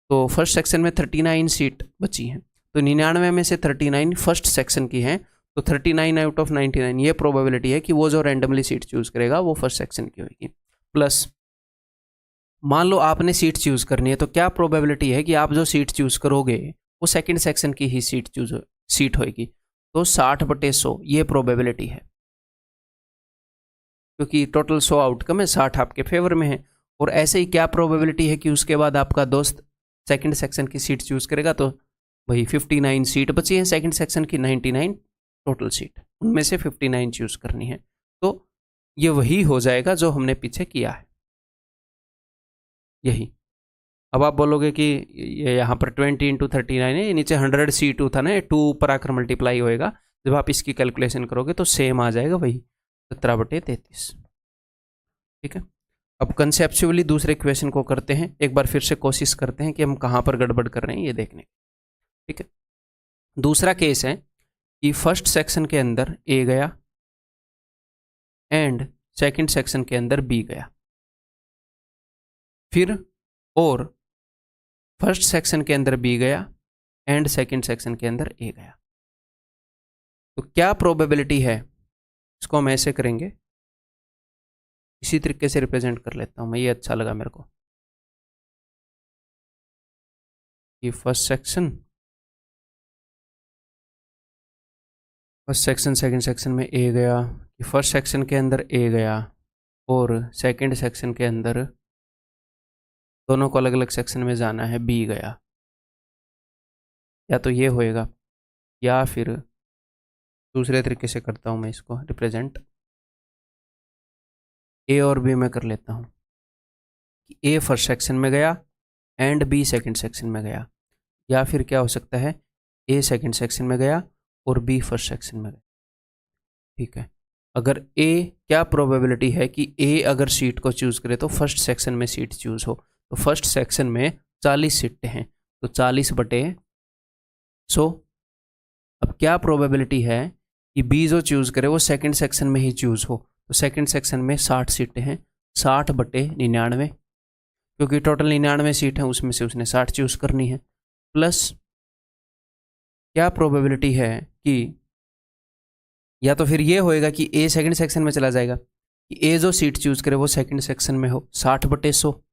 S1: तो फर्स्ट सेक्शन में 39 सीट बची हैं, तो 99 में से 39 फर्स्ट सेक्शन की हैं, तो 39 आउट ऑफ 99 ये प्रोबेबिलिटी है कि वो जो रैंडमली सीट चूज करेगा वो फर्स्ट सेक्शन की होगी। प्लस मान लो आपने सीट चूज करनी है, तो क्या प्रोबेबिलिटी है कि आप जो सीट चूज करोगे वो सेकंड सेक्शन की ही सीट होगी, तो 60/100 ये प्रोबेबिलिटी है, क्योंकि टोटल 100 आउटकम है, 60 आपके फेवर में है। और ऐसे ही क्या प्रोबेबिलिटी है कि उसके बाद आपका दोस्त सेकंड सेक्शन की सीट चूज करेगा, तो वही 59 सीट बची है सेकंड सेक्शन की, 99 टोटल सीट, उनमें से 59 चूज करनी है। तो ये वही हो जाएगा जो हमने पीछे किया है, यही। अब आप बोलोगे कि ये यहाँ पर 20 × 39 है, ये नीचे 100 C2 था ना, 2 ऊपर आकर मल्टीप्लाई होएगा। जब आप इसकी कैलकुलेशन करोगे तो सेम आ जाएगा वही 17/33। ठीक है, अब कंसेप्चुअली दूसरे क्वेश्चन को करते हैं, एक बार फिर से कोशिश करते हैं कि हम कहाँ पर गड़बड़ कर रहे हैं ये देखने। ठीक है, दूसरा केस है कि फर्स्ट सेक्शन के अंदर ए गया एंड सेकंड सेक्शन के अंदर बी गया, फिर और फर्स्ट सेक्शन के अंदर बी गया एंड सेकंड सेक्शन के अंदर ए गया। तो क्या प्रोबेबिलिटी है, इसको हम ऐसे करेंगे, इसी तरीके से रिप्रेजेंट कर लेता हूं मैं, ये अच्छा लगा मेरे को कि फर्स्ट सेक्शन सेकंड सेक्शन में ए गया, कि फर्स्ट सेक्शन के अंदर ए गया और सेकंड सेक्शन के अंदर, दोनों को अलग अलग सेक्शन में जाना है, बी गया। या तो ये होएगा, या फिर दूसरे तरीके से करता हूं मैं इसको रिप्रेजेंट, ए और बी में कर लेता हूं कि ए फर्स्ट सेक्शन में गया एंड बी सेकंड सेक्शन में गया, या फिर क्या हो सकता है, ए सेकंड सेक्शन में गया और बी फर्स्ट सेक्शन में गया। ठीक है, अगर ए, क्या प्रोबेबिलिटी है कि ए अगर सीट को चूज करे तो फर्स्ट सेक्शन में सीट चूज हो, तो फर्स्ट सेक्शन में 40 सीटें हैं, तो 40/100। अब क्या प्रोबेबिलिटी है कि बी जो चूज करे वो सेकंड सेक्शन में ही चूज हो, तो सेकंड सेक्शन में 60 सीटें हैं, 60/99, क्योंकि टोटल 99 सीट हैं, उसमें से उसने 60 चूज करनी है। प्लस क्या प्रोबेबिलिटी है कि, या तो फिर ये होएगा कि ए सेकंड सेक्शन में चला जाएगा, कि ए जो सीट चूज करे वो सेकंड सेक्शन में हो, 60/100।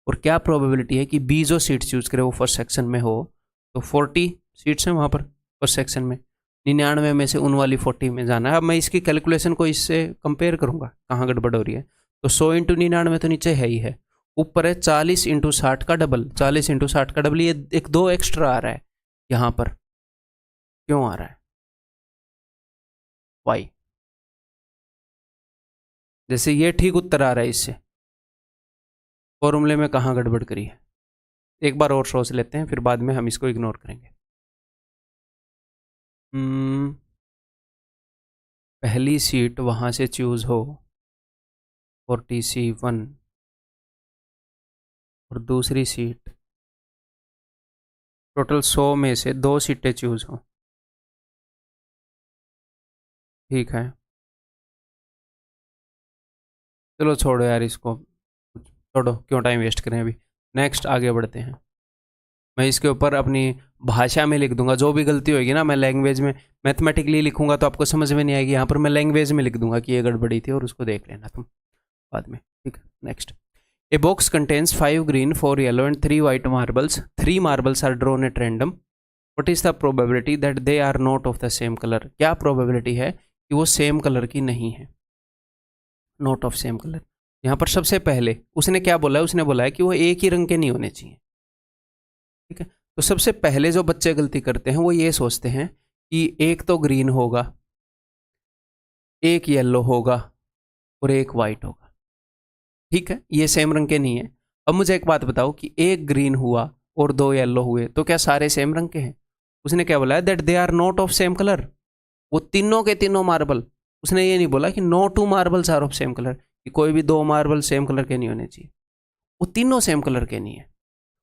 S1: और क्या प्रोबेबिलिटी है कि बी जो सीट चूज करे वो फर्स्ट सेक्शन में हो, तो 40 सीट्स हैं वहाँ पर फर्स्ट सेक्शन में, 99 में से उन वाली 40 में जाना है। अब मैं इसकी कैलकुलेशन को इससे कंपेयर करूंगा, कहाँ गड़बड़ हो रही है। तो 100 इंटू 99 तो नीचे है ही है, ऊपर है 40 इंटू 60 का डबल, 40 इंटू 60 का डबल, ये एक 2 एक्स्ट्रा आ रहा है यहाँ पर, क्यों आ रहा है? वाई। जैसे ये ठीक उत्तर आ रहा है इससे, फॉर्मूले में कहाँ गड़बड़ करी है। एक बार और सोच लेते हैं, फिर बाद में हम इसको इग्नोर करेंगे। पहली सीट वहाँ से चूज हो 40C1, और दूसरी सीट टोटल 100 में से 2 सीटें चूज हो, ठीक है। चलो छोड़ो यार इसको, छोड़ो, क्यों टाइम वेस्ट करें अभी। नेक्स्ट आगे बढ़ते हैं। मैं इसके ऊपर अपनी भाषा में लिख दूंगा, जो भी गलती होगी ना मैं लैंग्वेज में, मैथमेटिकली लिखूंगा तो आपको समझ में नहीं आएगी, यहाँ पर मैं लैंग्वेज में लिख दूंगा कि ये गड़बड़ी थी और उसको देख लेना तुम बाद में, ठीक है। Next, a box contains 5 green 4 yellow and 3 white marbles, 3 marbles are drawn at random, what is the probability that they are not of the same colour? क्या प्रोबेबिलिटी है कि वो सेम कलर की नहीं है, नॉट ऑफ सेम कलर। यहाँ पर सबसे पहले उसने क्या बोला है, उसने बोला है कि वो एक ही रंग के नहीं होने चाहिए, ठीक है। तो सबसे पहले जो बच्चे गलती करते हैं वो ये सोचते हैं कि एक तो ग्रीन होगा, एक येलो होगा और एक वाइट होगा, ठीक है, ये सेम रंग के नहीं है। अब मुझे एक बात बताओ कि एक ग्रीन हुआ और 2 येलो हुए तो क्या सारे सेम रंग के हैं? उसने क्या बोला है, that they are not of same colour. वो तीनों के तीनों मार्बल, उसने ये नहीं बोला कि no 2 marbles are of same colour, कि कोई भी 2 मार्बल सेम कलर के नहीं होने चाहिए। वो तीनों सेम कलर के नहीं है।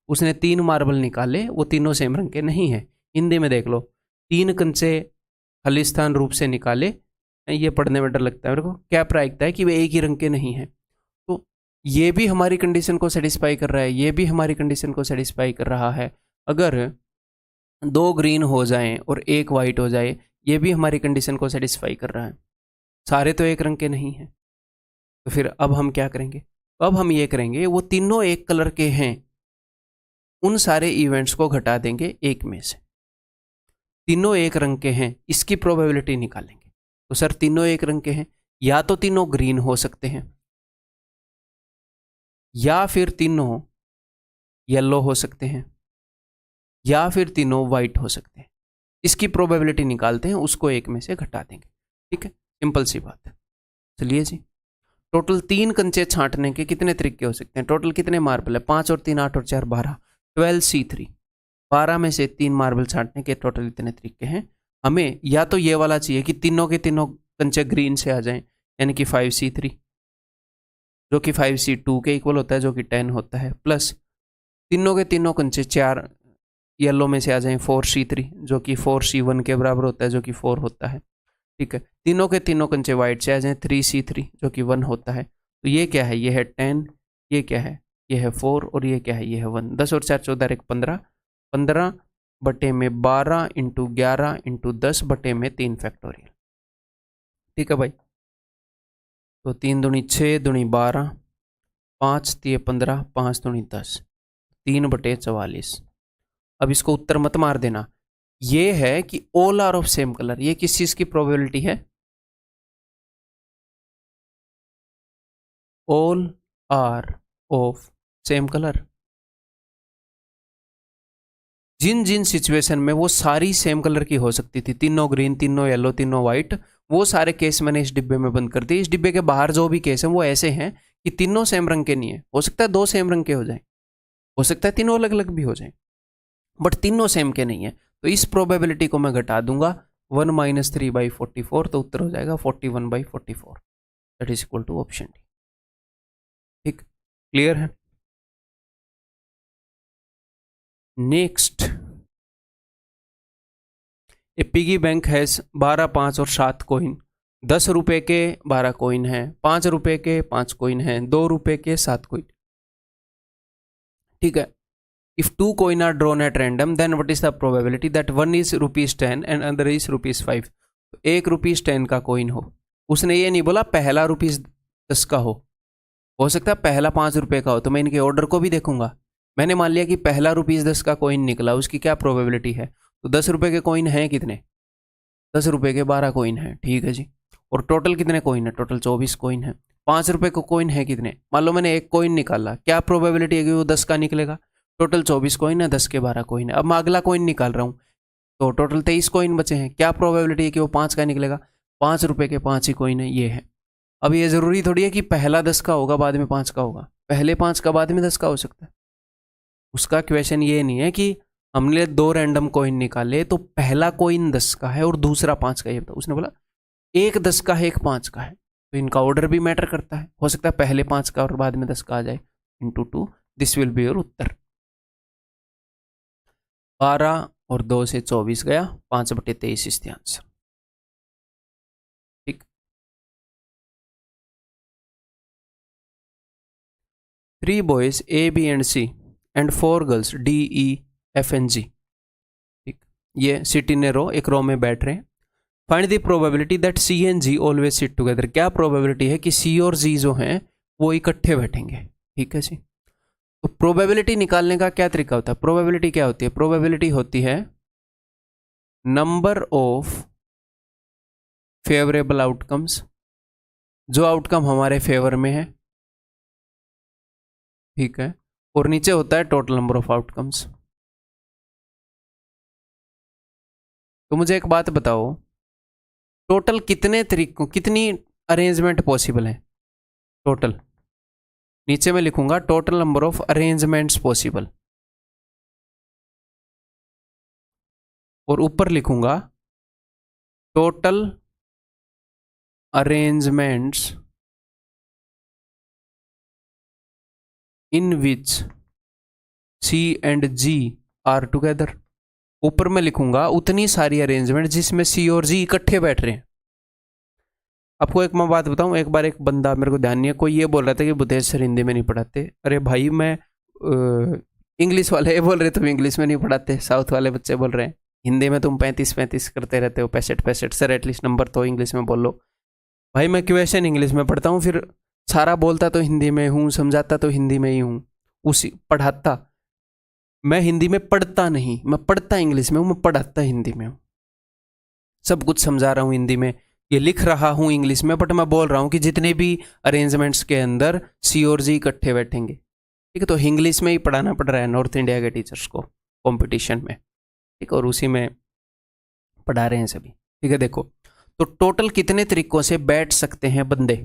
S1: उसने 3 मार्बल निकाले, वो तीनों सेम रंग के नहीं है। हिंदी में देख लो, 3 कंचे खालिस्तान रूप से निकाले, ये पढ़ने में डर लगता है मेरे को, क्या प्रायिकता है कि वे एक ही रंग के नहीं है। तो ये भी हमारी कंडीशन को सेटिस्फाई कर रहा है, ये भी हमारी कंडीशन को सेटिस्फाई कर रहा है। अगर 2 ग्रीन हो जाएं और 1 वाइट हो जाए, ये भी हमारी कंडीशन को सेटिस्फाई कर रहा है। सारे तो एक रंग के नहीं हैं। तो फिर अब हम क्या करेंगे? अब हम ये करेंगे, वो तीनों एक कलर के हैं, उन सारे इवेंट्स को घटा देंगे एक में से। तीनों एक रंग के हैं, इसकी प्रोबेबिलिटी निकालेंगे। तो सर तीनों एक रंग के हैं, या तो तीनों ग्रीन हो सकते हैं, या फिर तीनों येलो हो सकते हैं, या फिर तीनों वाइट हो सकते हैं। इसकी प्रोबेबिलिटी निकालते हैं, उसको एक में से घटा देंगे, ठीक है। सिंपल सी बात है। चलिए जी, टोटल 3 कंचे छांटने के कितने तरीके हो सकते हैं? टोटल कितने मार्बल है? 5 और 3 8 और 4 12, 12C3। 12 में से 3 मार्बल छांटने के टोटल इतने तरीके हैं। हमें या तो ये वाला चाहिए कि तीनों के तीनों कंचे ग्रीन से आ जाएं, यानी कि 5C3, जो कि 5C2 के इक्वल होता है, जो कि 10 होता है, प्लस तीनों के तीनों कंचे 4 येलो में से आ जाएं, 4C3, जो कि 4C1 के बराबर होता है, जो कि 4 होता है, ठीक है। तीनों के तीनों कंचे वाइट से आ जाएं, 3C3, जो कि 1 होता है। तो ये क्या है? ये है 10, ये क्या है? ये है 4, और ये क्या है? ये है 1। 10 और 4 14, 1 15, 15 बटे में 12 इंटू 11 इंटू 10 बटे में 3 फैक्टोरियल, ठीक है भाई। तो 3 दूनी 6, दूनी 12, 5 तिये 15, 5 दूनी 10, 3 बटे 44। अब इसको उत्तर मत मार देना। ये है कि all are of same colour, ये किस चीज की प्रोबेबिलिटी है? All are of same colour. जिन जिन सिचुएशन में वो सारी सेम कलर की हो सकती थी, तीनों ग्रीन, तीनों येलो, तीनों वाइट, वो सारे केस मैंने इस डिब्बे में बंद कर दिए। इस डिब्बे के बाहर जो भी केस हैं वो ऐसे हैं कि तीनों सेम रंग के नहीं है। हो सकता है 2 सेम रंग के हो जाएं, हो सकता है तीनों अलग अलग भी हो जाएं, बट तीनों सेम के नहीं है। तो इस प्रोबेबिलिटी को मैं घटा दूंगा 1 - 3/44, तो उत्तर हो जाएगा 41/44, that is equal to option D. ठीक, क्लियर है? Next, a piggy bank has 12, 5 और 7 कॉइन। 10 रुपए के 12 कॉइन हैं, 5 रुपए के 5 कॉइन हैं, 2 रुपए के 7 कॉइन, ठीक है। If 2 coin are drawn at random, then what is the probability that one is ₹10 and another is ₹5? तो 1 ₹10 का कॉइन हो। उसने ये नहीं बोला पहला ₹10 का हो सकता है पहला 5 रुपए का हो। तो मैं इनके ऑर्डर को भी देखूंगा। मैंने मान लिया कि पहला ₹10 का कॉइन निकला, उसकी क्या प्रोबेबिलिटी है? तो 10 रुपए के कॉइन हैं कितने? ₹10 के 12 कॉइन है, ठीक है जी। और टोटल कितने कॉइन है? टोटल 24 कॉइन है। ₹5 को कॉइन है कितने? मान लो मैंने एक कॉइन निकाला, क्या प्रोबेबिलिटी है कि वो 10 का निकलेगा? टोटल 24 कॉइन है, 10 के 12 कॉइन है। अब मैं अगला कॉइन निकाल रहा हूँ, तो टोटल 23 कॉइन बचे हैं, क्या प्रोबेबिलिटी है कि वो 5 का निकलेगा? ₹5 के 5 ही कॉइन है, ये है। अब ये ज़रूरी थोड़ी है कि पहला 10 का होगा बाद में 5 का होगा, पहले 5 का बाद में 10 का हो सकता है। उसका क्वेश्चन ये नहीं है कि हमने 2 रैंडम कॉइन निकाले तो पहला कॉइन 10 का है और दूसरा 5 का, ये बताओ। उसने बोला एक 10 का है एक 5 का है, तो इनका ऑर्डर भी मैटर करता है। हो सकता है पहले 5 का और बाद में 10 का आ जाए। Into 2, this will be your उत्तर। 12 और 2 से 24 गया, 5/23 इज द आंसर। ठीक। 3 boys A, B and C and 4 girls D, E, F and G। ठीक, ये सिट इन ए रो, एक रो में बैठ रहे हैं। Find the probability that C and G always sit together. क्या प्रोबेबिलिटी है कि C और G जो हैं वो इकट्ठे बैठेंगे? ठीक है जी। तो प्रोबेबिलिटी निकालने का क्या तरीका होता है? प्रोबेबिलिटी क्या होती है? प्रोबेबिलिटी होती है नंबर ऑफ फेवरेबल आउटकम्स, जो आउटकम हमारे फेवर में है, ठीक है, और नीचे होता है टोटल नंबर ऑफ आउटकम्स। तो मुझे एक बात बताओ, टोटल कितने तरीकों, कितनी अरेंजमेंट पॉसिबल है? टोटल नीचे मैं लिखूंगा total number of arrangements possible, और ऊपर लिखूंगा total arrangements in which C and G are together. ऊपर मैं लिखूंगा उतनी सारी अरेंजमेंट जिसमें C और G इकट्ठे बैठ रहे हैं। आपको एक मैं बात बताऊं, एक बार एक बंदा, मेरे को ध्यान नहीं है, कोई ये बोल रहा था कि बुधेश सर हिंदी में नहीं पढ़ाते। अरे भाई, मैं इंग्लिश वाले ये बोल रहे तुम इंग्लिश में नहीं पढ़ाते, साउथ वाले बच्चे बोल रहे हैं हिंदी में तुम 35 करते रहते हो, 65 सर एटलीस्ट नंबर तो इंग्लिश में बोल लो। भाई मैं क्वेश्चन इंग्लिश में पढ़ता हूँ, फिर सारा बोलता तो हिंदी में हूँ, समझाता तो हिंदी में ही हूँ, उसी पढ़ाता मैं हिंदी में पढ़ता नहीं, मैं पढ़ता इंग्लिश में हूँ, मैं पढ़ाता हिंदी में हूँ। सब कुछ समझा रहा हूँ हिंदी में, ये लिख रहा हूँ इंग्लिश में, बट मैं बोल रहा हूँ कि जितने भी अरेंजमेंट्स के अंदर C और G इकट्ठे बैठेंगे। ठीक है, तो इंग्लिश में ही पढ़ाना पड़ रहा है नॉर्थ इंडिया के टीचर्स को कंपटीशन में। ठीक, और उसी में पढ़ा रहे हैं सभी। ठीक है, देखो तो टोटल कितने तरीकों से बैठ सकते हैं बंदे?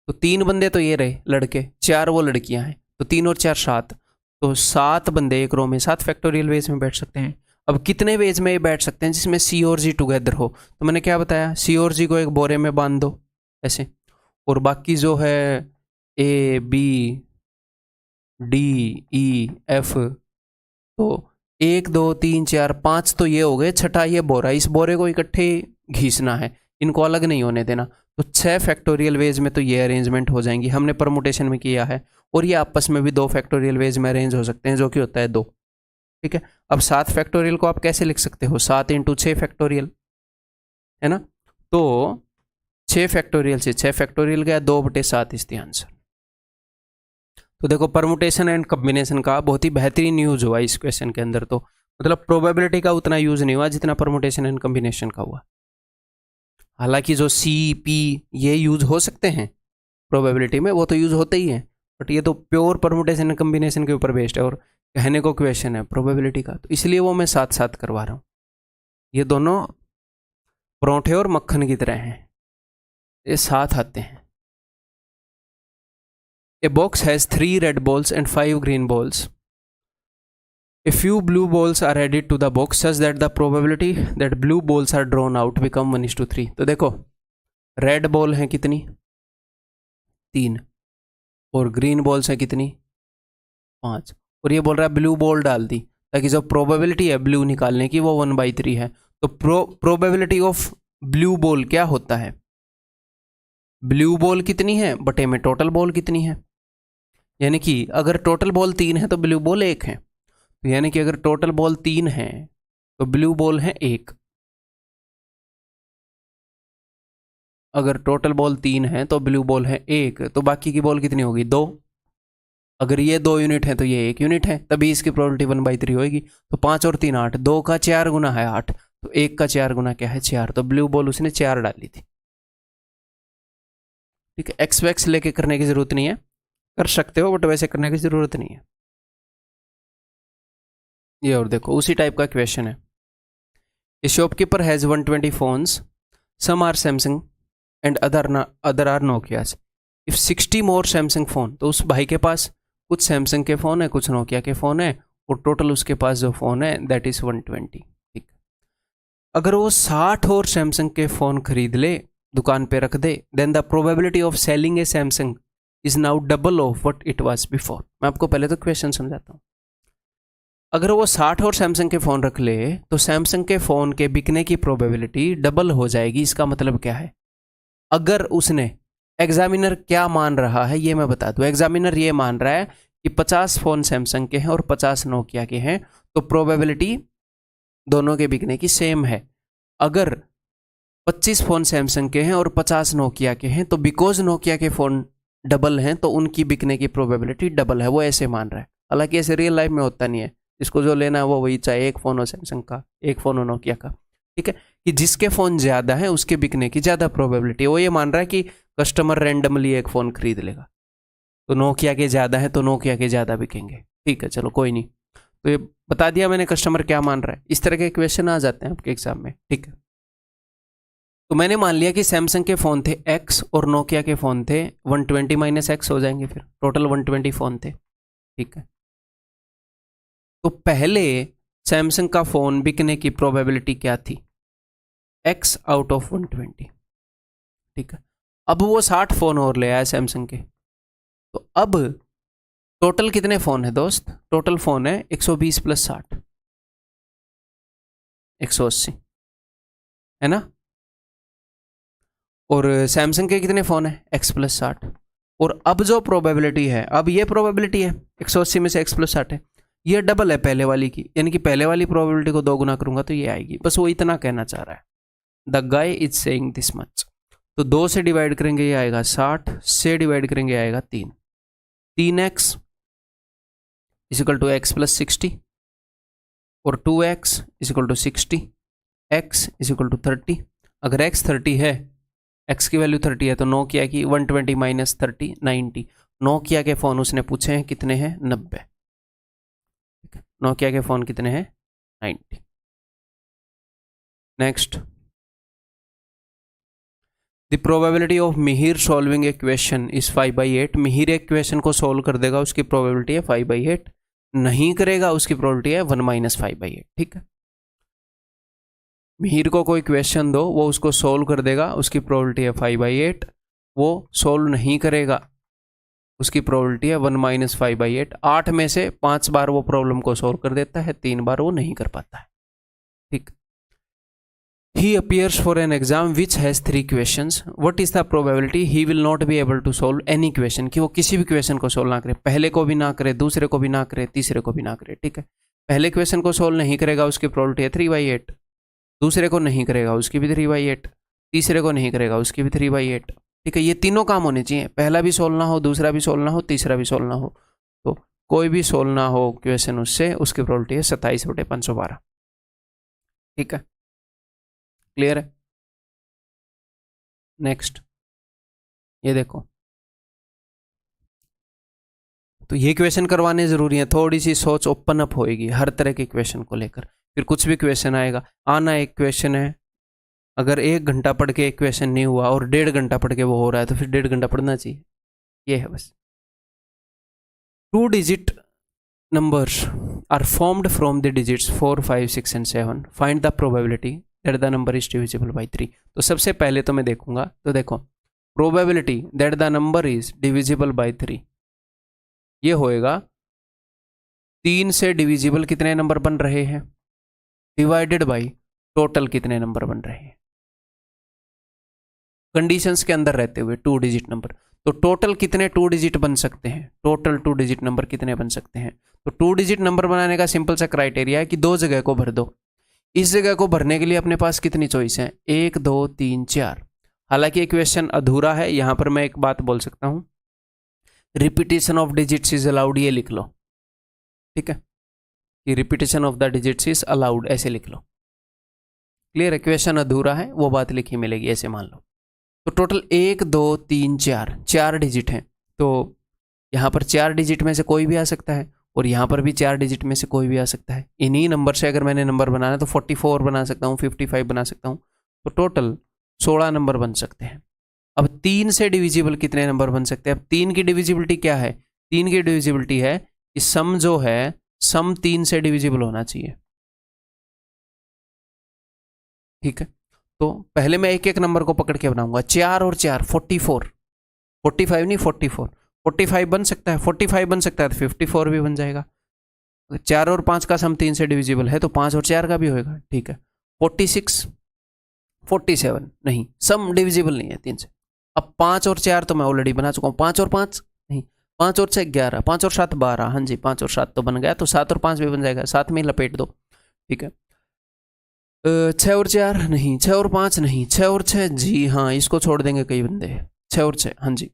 S1: तो 3 बंदे तो ये रहे लड़के, 4 वो लड़कियां हैं, तो 3 और 4 7, तो 7 बंदे एक रो में 7 फैक्टोरियल वेज में बैठ सकते हैं। अब कितने वेज में ये बैठ सकते हैं जिसमें C और G टुगेदर हो? तो मैंने क्या बताया, C और G को एक बोरे में बांध दो ऐसे, और बाकी जो है A, B, D, E, F, तो 1 2 3 4 5 तो ये हो गए, छठा ये बोरा, इस बोरे को इकट्ठे घीसना है, इनको अलग नहीं होने देना। तो 6 फैक्टोरियल वेज में तो ये अरेंजमेंट हो जाएंगी, हमने परमुटेशन में किया है, और ये आपस में भी 2 फैक्टोरियल वेज में अरेंज हो सकते हैं, जो कि होता है 2। ठीक है, अब 7 फैक्टोरियल को आप कैसे लिख सकते हो? 7 × 6 फैक्टोरियल, है ना? तो 6 फैक्टोरियल से 6 फैक्टोरियल गया, 2/7 इज द आंसर। तो देखो परमुटेशन एंड कॉम्बिनेशन का बहुत ही बेहतरीन यूज हुआ इस क्वेश्चन के अंदर। तो मतलब प्रोबेबिलिटी का उतना यूज नहीं हुआ जितना परमुटेशन एंड कॉम्बिनेशन का हुआ। हालांकि जो C, P ये यूज हो सकते हैं प्रोबेबिलिटी में, वो तो यूज होते ही हैं, बट ये तो प्योर परमुटेशन एंड कॉम्बिनेशन के ऊपर बेस्ड है, और कहने को क्वेश्चन है प्रोबेबिलिटी का, तो इसलिए वो मैं साथ साथ करवा रहा हूँ। ये दोनों परोठे और मक्खन की तरह हैं, ये साथ आते हैं। A box has 3 red balls and 5 green balls. A few blue balls are added to the box such that the probability that blue balls are drawn out become 1:3। तो देखो रेड बॉल है कितनी? 3, और ग्रीन बॉल्स है कितनी? 5, और ये बोल रहा है ब्लू बॉल डाल दी, ताकि जो प्रोबेबिलिटी है ब्लू निकालने की वो 1/3 है। तो प्रोबेबिलिटी ऑफ ब्लू बॉल क्या होता है? ब्लू बॉल कितनी है बटे में टोटल बॉल कितनी है, यानी कि अगर टोटल बॉल 3 है तो ब्लू बॉल 1 है, तो यानी कि अगर टोटल बॉल 3 है तो ब्लू बॉल है 1। अगर टोटल बॉल 3 है तो ब्लू बॉल है 1, तो बाकी की बॉल कितनी होगी? 2। अगर ये 2 यूनिट है तो ये 1 यूनिट है, तभी इसकी प्रोबेबिलिटी 1/3 होगी। तो 5 और 3 8, 2 का 4 गुना है 8, तो 1 का 4 गुना क्या है 4, तो ब्लू बॉल उसने 4 डाली थी। ठीक है, एक्स वैक्स लेके करने की जरूरत नहीं है, कर सकते हो बट वैसे करने की जरूरत नहीं है। ये और देखो उसी टाइप का क्वेश्चन है। A shopkeeper has 120 phones, some are Samsung and other are Nokias. If 60 more Samsung phone, तो उस भाई के पास कुछ सैमसंग के फोन है, कुछ नोकिया के फोन है, और टोटल उसके पास जो फोन है दैट इज 120। ठीक, अगर वो 60 और सैमसंग के फोन खरीद ले, दुकान पे रख दे, then the probability of selling a Samsung is now double of what it was before. मैं आपको पहले तो क्वेश्चन समझाता हूँ। अगर वो 60 और सैमसंग के फ़ोन रख ले, तो सैमसंग के फ़ोन के बिकने की प्रोबेबिलिटी डबल हो जाएगी। इसका मतलब क्या है, अगर उसने, एग्जामिनर क्या मान रहा है ये मैं बता दूं। एग्जामिनर ये मान रहा है कि 50 फ़ोन सैमसंग के हैं और 50 नोकिया के हैं, तो प्रोबेबिलिटी दोनों के बिकने की सेम है। अगर 25 फ़ोन सैमसंग के हैं और 50 नोकिया के हैं, तो बिकॉज नोकिया के फ़ोन डबल हैं तो उनकी बिकने की प्रोबेबिलिटी डबल है। वो ऐसे मान रहा है, हालांकि ऐसे रियल लाइफ में होता नहीं है। इसको जो लेना है वो वही, चाहे एक फ़ोन हो सैमसंग का, एक फ़ोन हो नोकिया का। ठीक है, कि जिसके फ़ोन ज़्यादा है उसके बिकने की ज़्यादा प्रोबेबिलिटी है। वो ये मान रहा है कि कस्टमर रैंडमली एक फ़ोन खरीद लेगा, तो नोकिया के ज़्यादा है तो नोकिया के ज़्यादा बिकेंगे। ठीक है, चलो कोई नहीं, तो ये बता दिया मैंने कस्टमर क्या मान रहा है। इस तरह के क्वेश्चन आ जाते हैं आपके एग्जाम में। ठीक है, तो मैंने मान लिया कि सैमसंग के फ़ोन थे एक्स और नोकिया के फ़ोन थे 120 माइनस एक्स हो जाएंगे, फिर टोटल 120 फ़ोन थे। ठीक है, तो पहले सैमसंग का फ़ोन बिकने की प्रोबेबिलिटी क्या थी, x आउट ऑफ 120। ठीक है, अब वो 60 फ़ोन और ले आया सैमसंग के, तो अब टोटल कितने फ़ोन है दोस्त, टोटल फ़ोन है 120 प्लस 60, 180 है ना। और सैमसंग के कितने फ़ोन है x प्लस 60, और अब जो प्रोबेबिलिटी है, अब ये प्रोबेबिलिटी है 180 में से x प्लस 60 है, ये डबल है पहले वाली की, यानी कि पहले वाली प्रोबेबिलिटी को 2 गुना करूंगा तो ये आएगी। बस वो इतना कहना चाह रहा है, the guy is saying this much. तो 2 से डिवाइड करेंगे ये आएगा 60, से डिवाइड करेंगे आएगा 3, 3x is equal to x plus 60, और 2x equal to 60, x equal to 30। अगर x 30 है, x की वैल्यू 30 है, तो नोकिया की 120 माइनस 30 90। नोकिया के फ़ोन उसने पूछे हैं कितने हैं, 90। नोकिया के फ़ोन कितने हैं, 90। Next, the probability of Mihir solving A question is 5/8। Mihir एक क्वेश्चन को सॉल्व कर देगा, उसकी प्रोबेबिलिटी है 5/8। नहीं करेगा उसकी प्रोबेबिलिटी है 1 - 5/8। ठीक है, मिहिर को कोई क्वेश्चन दो, वो उसको सोल्व कर देगा, उसकी प्रोबेबिलिटी है 5/8। वो सोल्व नहीं करेगा, उसकी प्रोबेबिलिटी है 1 - 5/8। 8 में से 5 बार वो प्रॉब्लम को सोल्व कर देता है, 3 बार वो नहीं कर पाता है। ठीक, he appears for an exam which has 3 questions. What is the probability he will not be able to solve any question? कि वो किसी भी क्वेश्चन को सोल्व ना करे, पहले को भी ना करे, दूसरे को भी ना करे, तीसरे को भी ना करे। ठीक है, पहले क्वेश्चन को सोल्व नहीं करेगा, उसकी प्रोबेबिलिटी है 3/8। दूसरे को नहीं करेगा, उसकी भी 3/8। तीसरे को नहीं करेगा, उसकी भी 3/8। ठीक है, ये तीनों काम होने चाहिए, पहला भी सोल्व ना हो, दूसरा भी सोल्व ना हो, तीसरा भी सोल्व ना हो। तो कोई भी सोल्व ना हो क्वेश्चन उससे, उसकी प्रोबेबिलिटी है 27/512। ठीक है, क्लियर है। नेक्स्ट, ये देखो, तो ये क्वेश्चन करवाने जरूरी है, थोड़ी सी सोच ओपन अप होएगी हर तरह के क्वेश्चन को लेकर। फिर कुछ भी क्वेश्चन आएगा, आना एक क्वेश्चन है, अगर 1 घंटा पढ़ के एक क्वेश्चन नहीं हुआ और 1.5 घंटा पढ़ के वो हो रहा है, तो फिर 1.5 घंटा पढ़ना चाहिए। ये है बस। 2 digit numbers are formed from the digits 4, 5, 6 and 7. Find the probability that the number is divisible by 3. तो सबसे पहले तो मैं देखूंगा, तो देखो probability that the number is divisible by 3, ये होएगा 3 से डिविजिबल कितने नंबर बन रहे हैं, डिवाइडेड बाई टोटल कितने नंबर बन रहे हैं, कंडीशंस के अंदर रहते हुए 2 डिजिट नंबर। तो टोटल कितने 2 डिजिट बन सकते हैं, टोटल 2 डिजिट नंबर कितने बन सकते हैं। तो 2 डिजिट नंबर बनाने का सिंपल सा क्राइटेरिया है कि 2 जगह को भर दो। इस जगह को भरने के लिए अपने पास कितनी चॉइस है, 1 2 3 4। हालांकि ये क्वेश्चन अधूरा है, यहां पर मैं एक बात बोल सकता हूं, repetition of digits is allowed, ये लिख लो। ठीक है, कि repetition of the digits is allowed, ऐसे लिख लो।
S2: क्लियर है, क्वेश्चन अधूरा है वो बात लिखी मिलेगी, ऐसे मान लो। तो टोटल 1 2 3 4 डिजिट हैं, तो यहाँ पर 4 डिजिट में से कोई भी आ सकता है और यहाँ पर भी 4 डिजिट में से कोई भी आ सकता है। इन्हीं नंबर से अगर मैंने नंबर बनाना है तो 44 बना सकता हूँ, 55 बना सकता हूँ, तो टोटल 16 नंबर बन सकते हैं। अब 3 से डिविजिबल कितने नंबर बन सकते हैं? अब 3 की डिविजिबिलिटी क्या है? 3 की डिविजिबिलिटी है कि सम जो है सम 3 से डिविजिबल होना चाहिए, ठीक है। तो पहले मैं एक एक नंबर को पकड़ के बनाऊंगा। 4 और 4 44, 45 नहीं 44, 45 बन सकता है, 45 बन सकता है तो 54 भी बन जाएगा। 4 और 5 का सम 3 से डिविजिबल है तो 5 और 4 का भी होएगा, ठीक है। 46 47 नहीं, सम डिविजिबल नहीं है 3 से। अब 5 और 4 तो मैं ऑलरेडी बना चुका हूँ, 5 और 5 नहीं, 5 और 6 11, 5 और 7 12, हाँ जी 5 और 7 तो बन गया, तो 7 और 5 भी बन जाएगा, 7 में लपेट दो, ठीक है। 6 और 4 नहीं, 6 और 5 नहीं, 6 और 6 जी हाँ इसको छोड़ देंगे कई बंदे, 6 और 6 हाँ जी,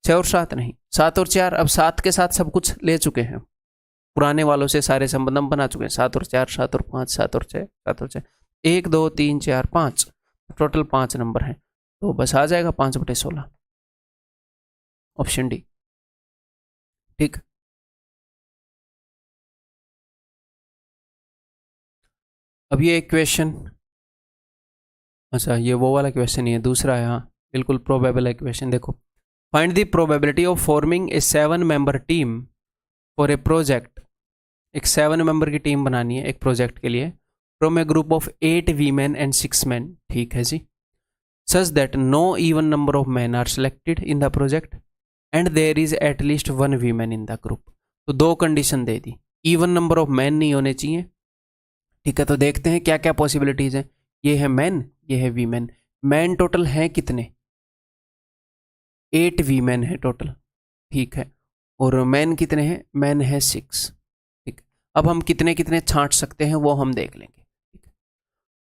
S2: 6 और 7 नहीं, 7 और 4, अब 7 के साथ सब कुछ ले चुके हैं, पुराने वालों से सारे संबंध हम बना चुके हैं, 7 और 4 7 और 5 7 और 6 7 और 6, 1 2 3 4 5, टोटल 5 नंबर हैं, तो बस आ जाएगा 5/16, ऑप्शन डी, ठीक। अब ये एक क्वेश्चन, अच्छा ये वो वाला क्वेश्चन ही है, दूसरा है, हाँ बिल्कुल प्रोबेबल है क्वेश्चन। देखो, find the probability of forming a 7 member team for a project. एक 7 मेंबर की टीम बनानी है एक प्रोजेक्ट के लिए, from a group of 8 women and 6 man, ठीक है जी। Such that no even number of man are selected in the project and there is at least 1 women in the group. तो 2 कंडीशन दे दी, इवन नंबर ऑफ मैन नहीं होने चाहिए, ठीक है। तो देखते हैं क्या क्या पॉसिबिलिटीज है। ये है मैन, ये है वीमेन। मैन टोटल हैं कितने? 8 वीमेन है टोटल, ठीक है। और मैन कितने हैं? मैन है 6, ठीक। अब हम कितने कितने छांट सकते हैं वो हम देख लेंगे, ठीक है।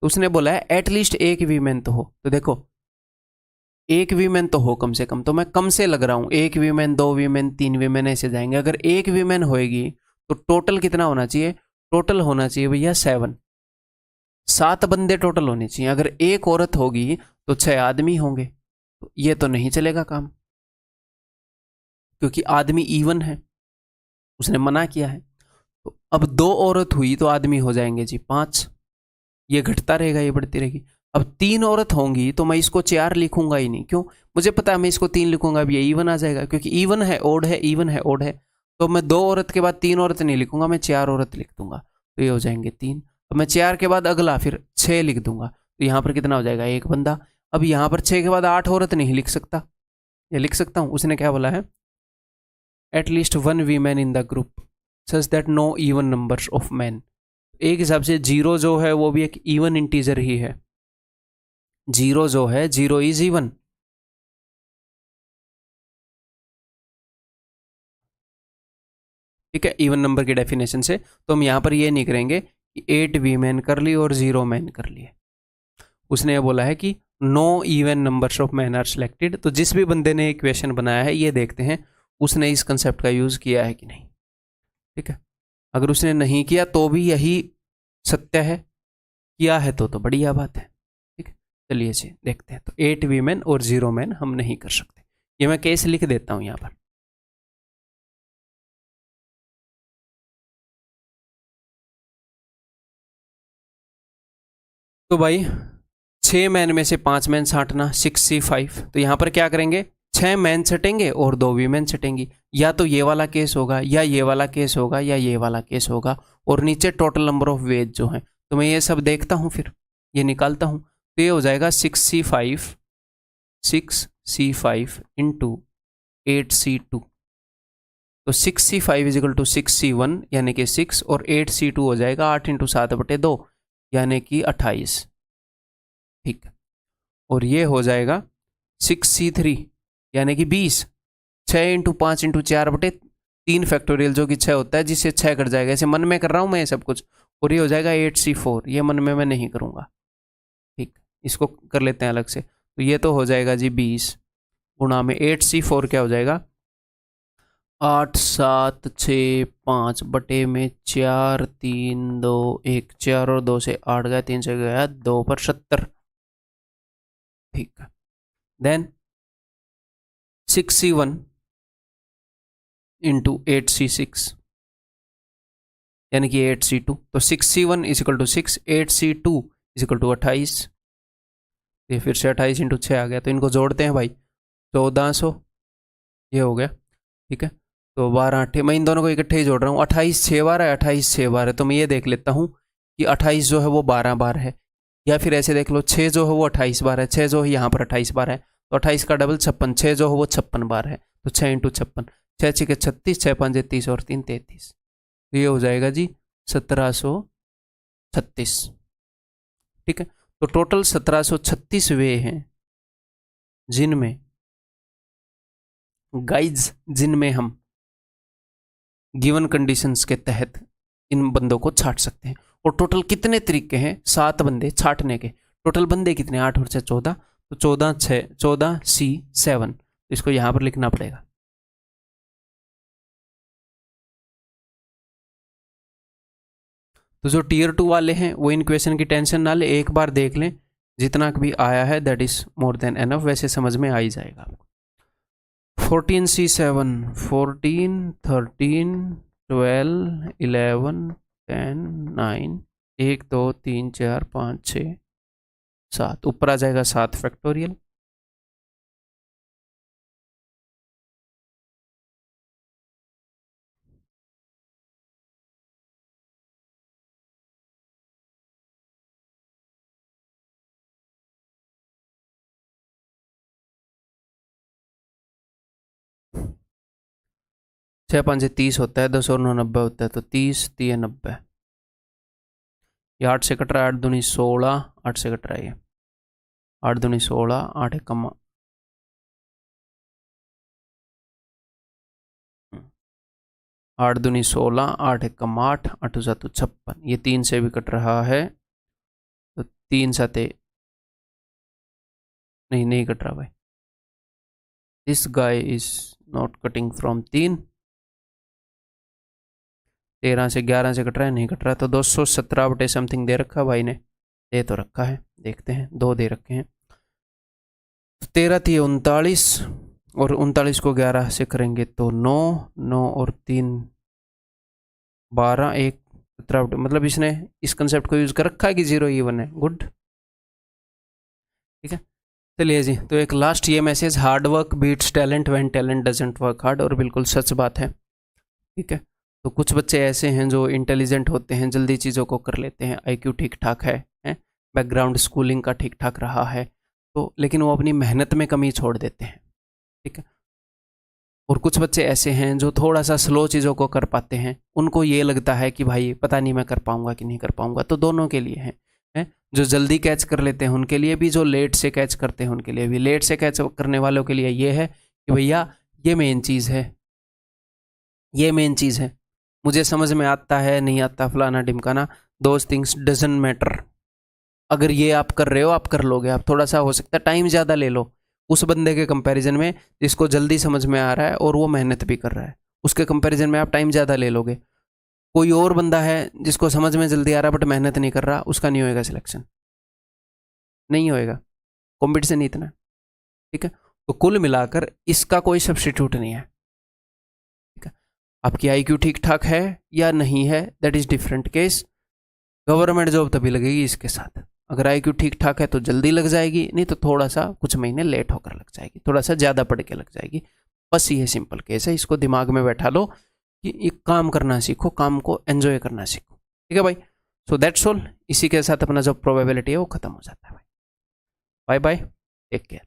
S2: तो उसने बोला है एटलीस्ट 1 वीमेन तो हो, तो देखो 1 वीमेन तो हो कम से कम, तो मैं कम से लग रहा हूं, 1 वीमेन 2 वीमेन 3 वीमेन ऐसे जाएंगे। अगर 1 वीमेन होएगी तो टोटल कितना होना चाहिए? टोटल होना चाहिए भैया 7 बंदे टोटल होने चाहिए। अगर एक औरत होगी तो 6 आदमी होंगे, तो ये तो नहीं चलेगा काम, क्योंकि आदमी इवन है, उसने मना किया है। तो अब 2 औरत हुई तो आदमी हो जाएंगे जी 5, ये घटता रहेगा, ये बढ़ती रहेगी। अब 3 औरत होंगी तो मैं इसको 4 लिखूंगा ही नहीं, क्यों? मुझे पता है मैं इसको 3 लिखूंगा अब ये इवन आ जाएगा, क्योंकि इवन है ओड है, इवन है ओड है, तो मैं 2 औरत के बाद 3 औरत नहीं लिखूंगा, मैं 4 औरत लिख दूंगा, तो ये हो जाएंगे 3। अब मैं 4 के बाद अगला फिर 6 लिख दूंगा, तो यहाँ पर कितना हो जाएगा? 1 बंदा। अब यहाँ पर 6 के बाद 8 औरत नहीं लिख सकता, ये लिख सकता हूँ। उसने क्या बोला है? At least 1 women in the group such that no even numbers of man. एक हिसाब से 0 जो है वो भी एक इवन इंटीजर ही है, 0 जो है 0 इज इवन, ठीक है, इवन नंबर की डेफिनेशन से। तो हम यहां पर ये नहीं करेंगे कि 8 वीमेन कर ली और 0 मैन कर लिए। उसने ये बोला है कि no even numbers of man are selected, तो जिस भी बंदे ने इक्वेशन बनाया है ये देखते हैं उसने इस कंसेप्ट का यूज किया है कि नहीं, ठीक है। अगर उसने नहीं किया तो भी यही सत्य है, किया है तो बढ़िया बात है, ठीक है। चलिए जी देखते हैं। तो 8 वीमेन और 0 मैन हम नहीं कर सकते, ये मैं केस लिख देता हूं यहां पर। तो भाई 6 मैन में से 5 मैन छांटना, 6C5। तो यहां पर क्या करेंगे? 6 मैन छटेंगे और 2 वीमेन छटेंगी, या तो ये वाला केस होगा या ये वाला केस होगा या ये वाला केस होगा, और नीचे टोटल नंबर ऑफ वेज जो है, तो मैं ये सब देखता हूं, फिर ये निकालता हूं, तो ये हो जाएगा 6C5 इंटू 8C2। तो 6C5 is equal to 6C1 यानी कि 6, और 8C2 हो जाएगा 8 इंटू 7/2 यानी कि 28, ठीक। और ये हो जाएगा 6C3 यानी कि 20, 6 इंटू 5 इंटू 4/3 फैक्टोरियल जो कि 6 होता है, जिससे 6 कट जाएगा। ऐसे मन में कर रहा हूँ मैं ये सब कुछ, और ये हो जाएगा 8C4, ये मन में मैं नहीं करूँगा, ठीक। इसको कर लेते हैं अलग से। तो ये तो हो जाएगा जी 20 गुणा में 8C4 क्या हो जाएगा? 8 7 6 5 बटे में 4 3 2 1, 4 और 2 से 8 गया, 3 से गया 2 पर 70। ठीक है, देन 6C1 इंटू 8C6 यानी कि 8C2, तो 6C1 is equal to 6, 8C2 is equal to 28। ये फिर से 28 इंटू 6 आ गया, तो इनको जोड़ते हैं भाई, 1400 ये हो गया। ठीक है, तो 12 8, मैं इन दोनों को इकट्ठे ही जोड़ रहा हूँ। 28 6 बार है, 28 6 बार है, तो मैं ये देख लेता हूँ कि 28 जो है वो 12 बार है, या फिर ऐसे देख लो 6 जो है वो 28 बार है, 6 जो है यहाँ पर 28 बार है, तो 28 का डबल 56, 6 जो है वो 56 बार है, तो 6 इंटू 56, 6 6 36, 6 5 30 और 3 33, तो ये हो जाएगा जी 1736। ठीक है, तो टोटल 1736 वे हैं जिनमें गाइड्स, जिनमें हम गिवन कंडीशंस के तहत इन बंदों को छाट सकते हैं। और टोटल कितने तरीके हैं 7 बंदे छाटने के, टोटल बंदे कितने 8 और 6 14, तो 14 6 14 C7, तो इसको यहां पर लिखना पड़ेगा। तो जो टीयर 2 वाले हैं वो इन क्वेश्चन की टेंशन ना ले, एक बार देख लें, जितना भी आया है that is more than enough, वैसे समझ में आ ही जाएगा आपको। 14C7, 14 13 12 11 10 9 1 2 3 4 5 6 7, ऊपर आ जाएगा 7 फैक्टोरियल। छः 5 30 होता है, 10 और 9 90 होता है, तो 30 3 90, ये 8 से कट रहा है, 8 दूनी 16, 8 से कट रहा है ये, 8 दूनी 16, 8 एक कम 8 दूनी 16, 8 एक कम 8, 8 7 56, ये 3 से भी कट रहा है, तो 3 7 नहीं कट रहा भाई, this guy is not cutting from 3, 13 से 11 से कट रहा है, नहीं कट रहा, तो 217 बटे समथिंग दे रखा भाई ने, दे तो रखा है, देखते हैं 2 दे रखे हैं, 13 थी 39, और 39 को 11 से करेंगे तो 9 9 और 3 12 1 17, मतलब इसने इस कंसेप्ट को यूज कर रखा है कि 0 इवन है, गुड। ठीक है, चलिए जी, तो एक लास्ट ये message, hard work beats talent when talent doesn't work hard, और बिल्कुल सच बात है। ठीक है, तो कुछ बच्चे ऐसे हैं जो इंटेलिजेंट होते हैं, जल्दी चीज़ों को कर लेते हैं, IQ ठीक ठाक है, बैकग्राउंड स्कूलिंग का ठीक ठाक रहा है, तो लेकिन वो अपनी मेहनत में कमी छोड़ देते हैं। ठीक है, और कुछ बच्चे ऐसे हैं जो थोड़ा सा स्लो चीज़ों को कर पाते हैं, उनको ये लगता है कि भाई पता नहीं मैं कर पाऊंगा कि नहीं कर पाऊंगा, तो दोनों के लिए हैं, जो जल्दी कैच कर लेते हैं उनके लिए भी, जो लेट से कैच करते हैं उनके लिए भी। लेट से कैच करने वालों के लिए ये है कि भैया ये मेन चीज़ है, ये मेन चीज़ है, मुझे समझ में आता है नहीं आता फलाना ढिमकाना, दोज थिंग्स डजंट मैटर, अगर ये आप कर रहे हो आप कर लोगे, आप थोड़ा सा हो सकता है टाइम ज़्यादा ले लो उस बंदे के कंपैरिजन में जिसको जल्दी समझ में आ रहा है और वो मेहनत भी कर रहा है, उसके कंपैरिजन में आप टाइम ज़्यादा ले लोगे। कोई और बंदा है जिसको समझ में जल्दी आ रहा है बट मेहनत नहीं कर रहा, उसका नहीं होएगा सिलेक्शन, नहीं होएगा, कॉम्पिटिशन इतना। ठीक है, तो कुल मिलाकर इसका कोई सब्स्टिट्यूट नहीं है। ठीक है, आपकी IQ ठीक ठाक है या नहीं है that is different case, government job तभी लगेगी इसके साथ, अगर IQ ठीक ठाक है तो जल्दी लग जाएगी, नहीं तो थोड़ा सा कुछ महीने लेट होकर लग जाएगी, थोड़ा सा ज़्यादा पढ़ के लग जाएगी, बस ये सिंपल केस है, इसको दिमाग में बैठा लो कि एक काम करना सीखो, काम को एंजॉय करना सीखो। ठीक है भाई, सो दैट्स ऑल, इसी के साथ अपना जो प्रोबेबिलिटी है वो खत्म हो जाता है भाई। Bye bye, take care.